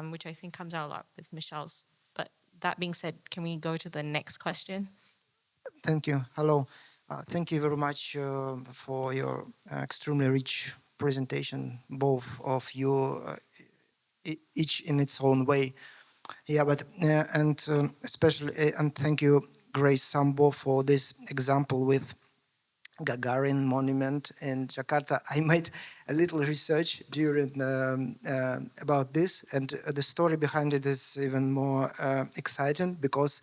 which I think comes out a lot with Michelle's. But that being said, can we go to the next question? Thank you. Hello. Thank you very much for your extremely rich presentation, both of you, each in its own way. Yeah, but especially, and thank you, Grace Sambo, for this example with Gagarin Monument in Jakarta. I made a little research during about this, and the story behind it is even more exciting because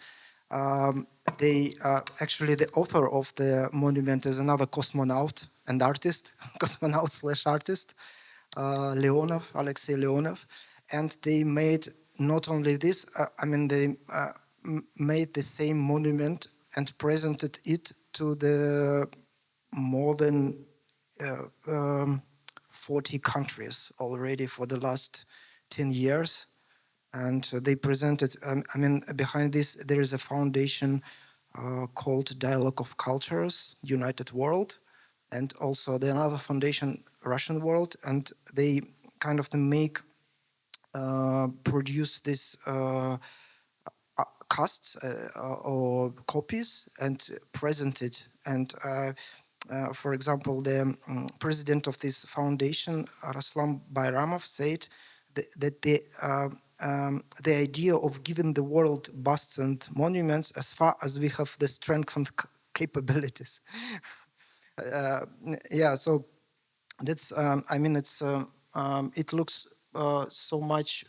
they actually, the author of the monument is another cosmonaut and artist, cosmonaut/artist, Leonov, Alexei Leonov, and they made not only this, they made the same monument and presented it to the more than 40 countries already for the last 10 years. And they presented, behind this, there is a foundation called Dialogue of Cultures, United World, and also the another foundation, Russian World, and they kind of produce this casts or copies and present it. And for example, the president of this foundation, Raslan Bayramov, said that the idea of giving the world busts and monuments as far as we have the strength and capabilities. So that's, it looks so much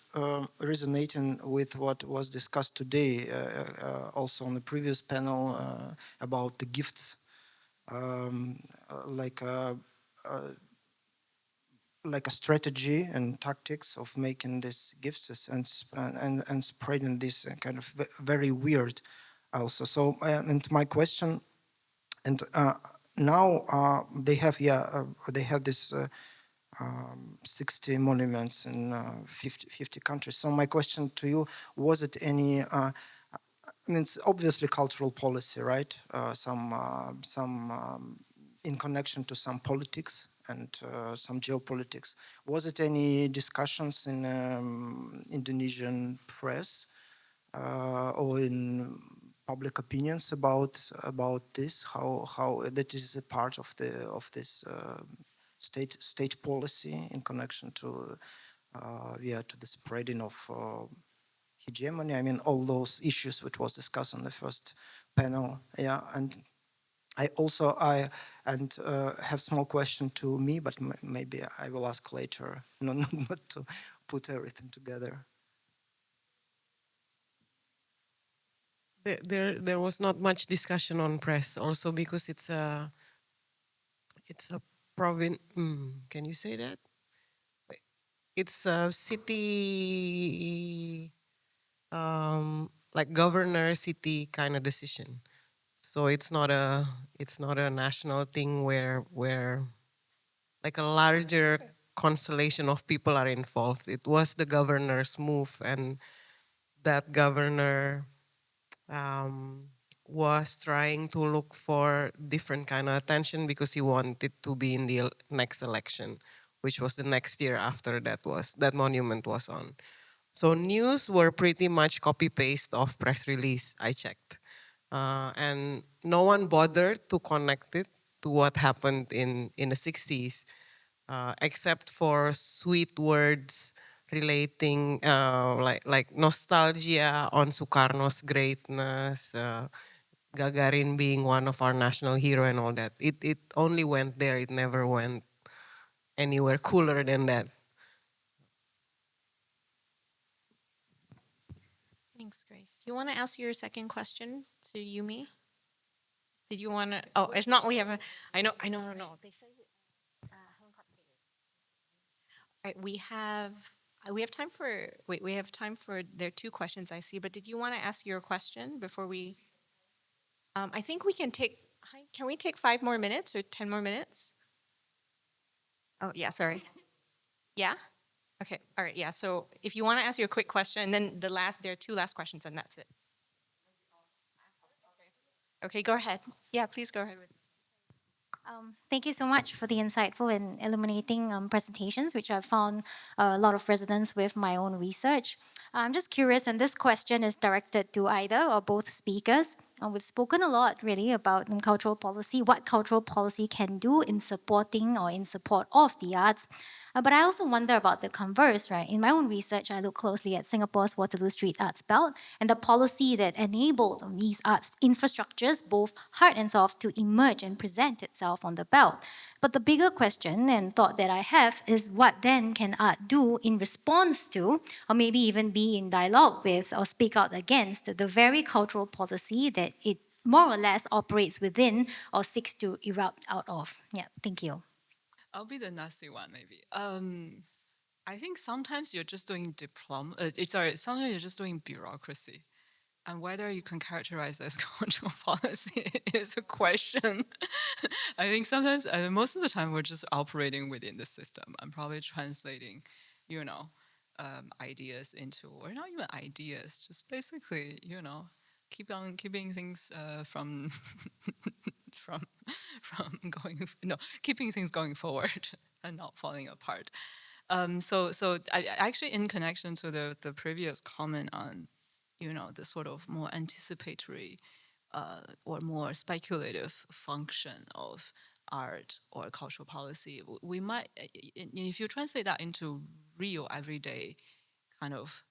resonating with what was discussed today, also on the previous panel about the gifts, like a strategy and tactics of making these gifts and spreading this kind of very weird also. So and my question, and now they have this 60 monuments in 50 countries. So my question to you, was it any it's obviously cultural policy, right? Some in connection to some politics and some geopolitics. Was it any discussions in Indonesian press or in public opinions about this? How that is a part of this state policy in connection to to the spreading of hegemony? I mean, all those issues which was discussed on the first panel. Yeah, and I also have small question to me, but maybe I will ask later. Not to put everything together. There was not much discussion on press, also because it's It's a province. Can you say that? It's a city, like governor city kind of decision. So it's not a national thing where like a larger constellation of people are involved. It was the governor's move, and that governor um, was trying to look for different kind of attention because he wanted to be in the next election, which was the next year after that monument was on. So news were pretty much copy paste of press release. I checked, and no one bothered to connect it to what happened in the 60s, except for sweet words relating like nostalgia on Sukarno's greatness, Gagarin being one of our national hero and all that. It only went there. It never went anywhere cooler than that. Thanks, Grace. Do you want to ask your second question to Yumi? Did you want to? Oh, if not, we have a. I know. No. They say. All right, we have time for. Wait, we have time for. There are two questions I see, but did you want to ask your question before we? I think we can take. Can we take 5 more minutes or 10 more minutes? Oh yeah, sorry. Yeah. Okay. All right. Yeah. So if you want to ask your quick question, and then there are two last questions, and that's it. Okay. Go ahead. Yeah. Please go ahead with. Thank you so much for the insightful and illuminating presentations, which I've found a lot of resonance with my own research. I'm just curious, and this question is directed to either or both speakers. We've spoken a lot, really, about cultural policy, what cultural policy can do in supporting or in support of the arts. But I also wonder about the converse, right? In my own research, I look closely at Singapore's Waterloo Street Arts Belt and the policy that enabled these arts infrastructures, both hard and soft, to emerge and present itself on the belt. But the bigger question and thought that I have is what then can art do in response to, or maybe even be in dialogue with, or speak out against the very cultural policy that it more or less operates within or seeks to erupt out of? Yeah, thank you. I'll be the nasty one, maybe. I think sometimes you're just doing sometimes you're just doing bureaucracy. And whether you can characterize as cultural policy is a question. I think sometimes, most of the time, we're just operating within the system and probably translating, ideas into, or not even ideas, just basically, keeping things from from keeping things going forward and not falling apart. So I actually, in connection to the previous comment on, the sort of more anticipatory or more speculative function of art or cultural policy, we might, if you translate that into real everyday kind of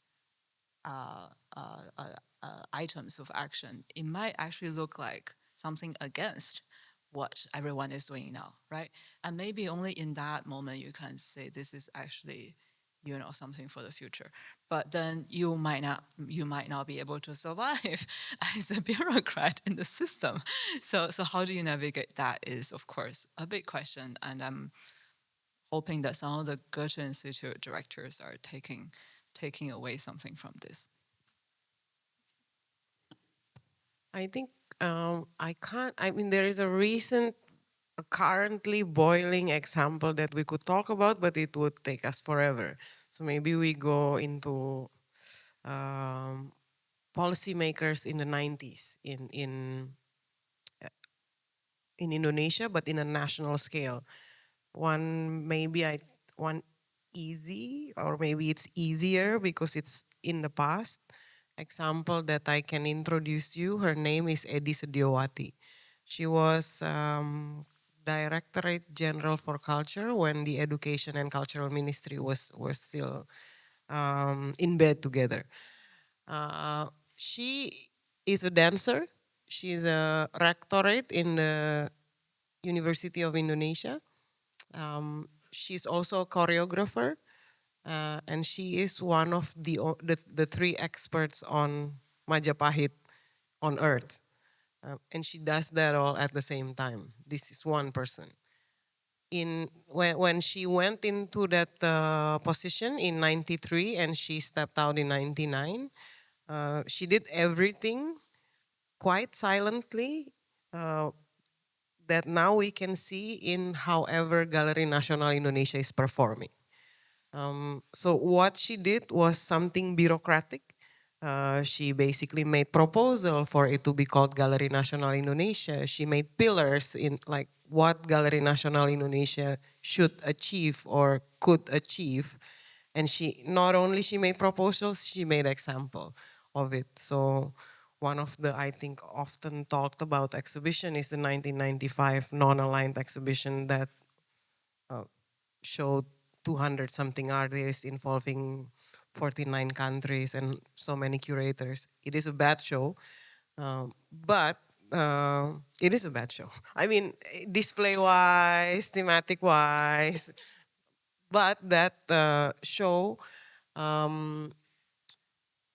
items of action, it might actually look like something against what everyone is doing now, right? And maybe only in that moment you can say this is actually, something for the future. But then you might not be able to survive as a bureaucrat in the system. So how do you navigate that is, of course, a big question. And I'm hoping that some of the Goethe Institute directors are taking away something from this. I think I can't. I mean, there is a currently boiling example that we could talk about, but it would take us forever. So maybe we go into policymakers in the 90s in Indonesia, but in a national scale. One easy, or maybe it's easier because it's in the past. Example that I can introduce you. Her name is Edi Sediawati. She was Directorate General for Culture when the Education and Cultural Ministry were still in bed together. She is a dancer. She's a rectorate in the University of Indonesia. She's also a choreographer, and she is one of the three experts on Majapahit on Earth. And she does that all at the same time. This is one person. when she went into that position in 93 and she stepped out in 99, she did everything quite silently, that now we can see in however Galeri Nasional Indonesia is performing. So what she did was something bureaucratic. She basically made proposal for it to be called Galeri Nasional Indonesia. She made pillars in like what Galeri Nasional Indonesia should achieve or could achieve. And she not only she made proposals, she made example of it. So one of the, I think, often talked about exhibition is the 1995 non-aligned exhibition that showed 200 something artists involving 49 countries and so many curators. It is a bad show, but it is a bad show. I mean, display wise, thematic wise, but that show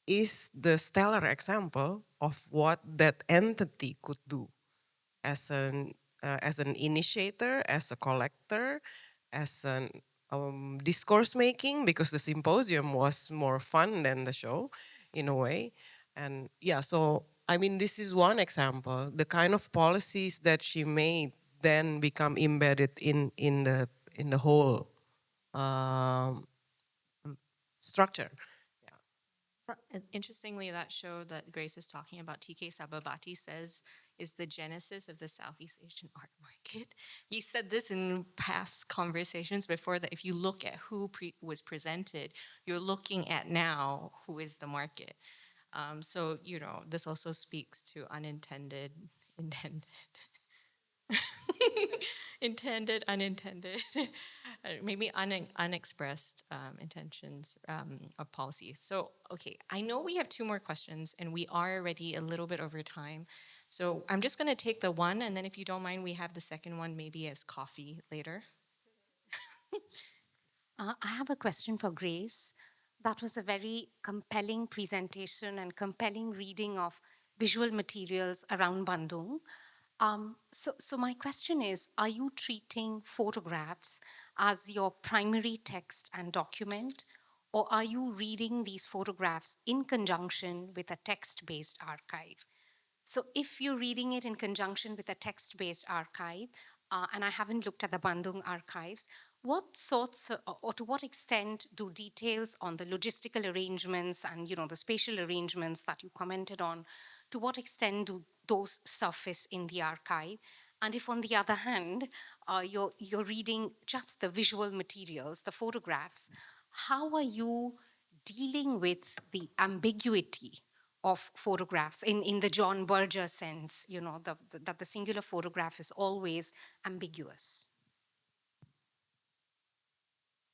is the stellar example of what that entity could do as an initiator, as a collector, as an discourse making, because the symposium was more fun than the show in a way. And yeah, so I mean, this is one example. The kind of policies that she made then become embedded in the whole um, structure. Interestingly, that show that Grace is talking about, TK Sababati says, is the genesis of the Southeast Asian art market. He said this in past conversations before, that if you look at who was presented, you're looking at now who is the market. So, this also speaks to intended, intended, unintended, maybe unexpressed intentions of policy. So, okay, I know we have two more questions and we are already a little bit over time. So I'm just going to take the one, and then if you don't mind, we have the second one maybe as coffee later. I have a question for Grace. That was a very compelling presentation and compelling reading of visual materials around Bandung. So my question is, are you treating photographs as your primary text and document, or are you reading these photographs in conjunction with a text-based archive? So if you're reading it in conjunction with a text-based archive, and I haven't looked at the Bandung archives, what sorts or to what extent do details on the logistical arrangements and the spatial arrangements that you commented on, to what extent do those surface in the archive? And if on the other hand, you're reading just the visual materials, the photographs, how are you dealing with the ambiguity of photographs in the John Berger sense, that the singular photograph is always ambiguous?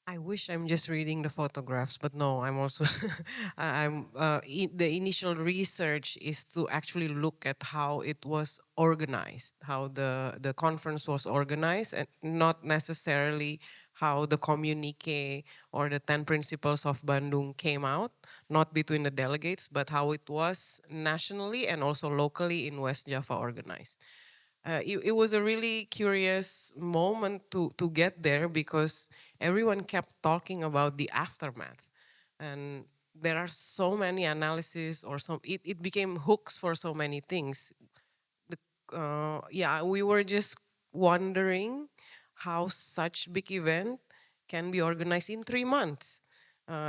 I wish I'm just reading the photographs, but no, I'm also the initial research is to actually look at how it was organized, how the conference was organized, and not necessarily how the communique or the 10 principles of Bandung came out, not between the delegates, but how it was nationally and also locally in West Java organized. It was a really curious moment to get there, because everyone kept talking about the aftermath, and there are so many analyses, or it became hooks for so many things. Yeah, we were just wondering how such big event can be organized in 3 months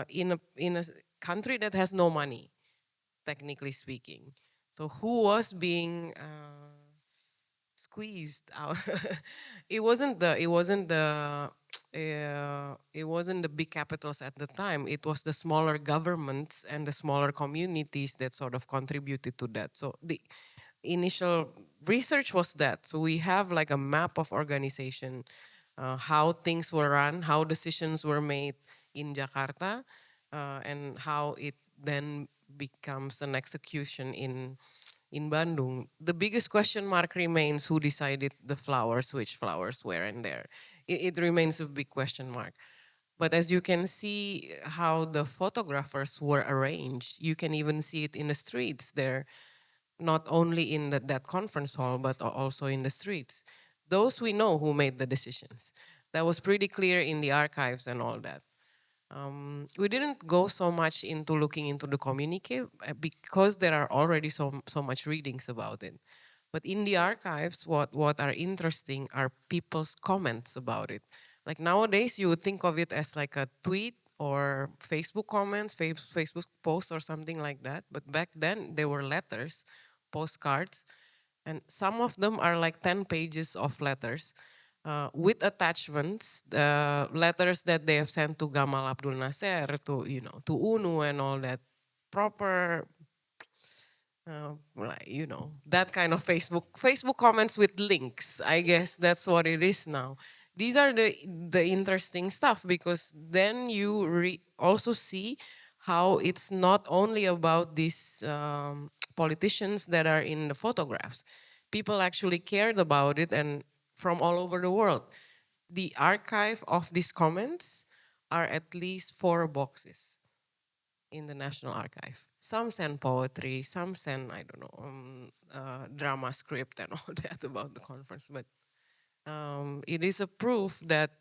in a country that has no money, technically speaking. So who was being squeezed out? It wasn't the big capitals at the time. It was the smaller governments and the smaller communities that sort of contributed to that. So the initial research was that. So we have like a map of organization, how things were run, how decisions were made in Jakarta, and how it then becomes an execution in Bandung. The biggest question mark remains who decided the flowers, which flowers were in there. It remains a big question mark. But as you can see how the photographers were arranged, you can even see it in the streets there, not only in that conference hall, but also in the streets. Those we know who made the decisions. That was pretty clear in the archives and all that. We didn't go so much into looking into the communique because there are already so much readings about it. But in the archives, what are interesting are people's comments about it. Like nowadays, you would think of it as like a tweet or Facebook comments, Facebook posts or something like that. But back then, they were letters, postcards, and some of them are like 10 pages of letters. With attachments, the letters that they have sent to Gamal Abdul Nasser, to to UNU and all that, proper, like that kind of Facebook comments with links. I guess that's what it is now. These are the interesting stuff, because then you also see how it's not only about these politicians that are in the photographs. People actually cared about it, and from all over the world. The archive of these comments are at least 4 boxes in the National Archive. Some send poetry, some send, I don't know, drama script and all that about the conference. But it is a proof that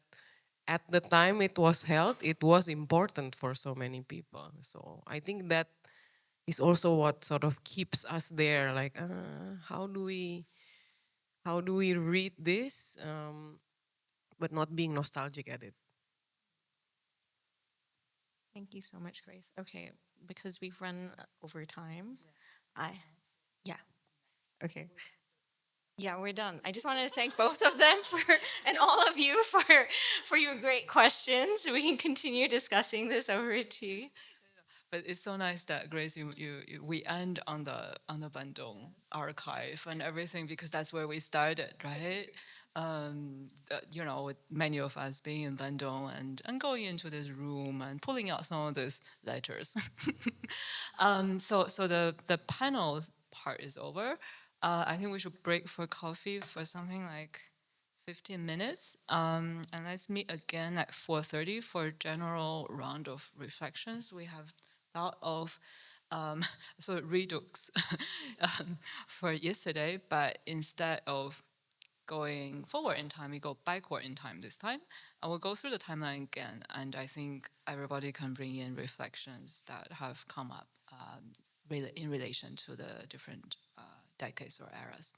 at the time it was held, it was important for so many people. So I think that is also what sort of keeps us there. Like, how do we read this, but not being nostalgic at it? Thank you so much, Grace. Okay, because we've run over time, yeah, okay. Yeah, we're done. I just wanted to thank both of them and all of you for your great questions. We can continue discussing this over tea. But it's so nice that Grace, we end on the Bandung archive and everything, because that's where we started, right? With many of us being in Bandung and going into this room and pulling out some of these letters. So the panel part is over. I think we should break for coffee for something like 15 minutes. And let's meet again at 4:30 for a general round of reflections. We have a lot of sort of redux for yesterday, but instead of going forward in time, we go backward in time this time. And we'll go through the timeline again. And I think everybody can bring in reflections that have come up in relation to the different decades or eras.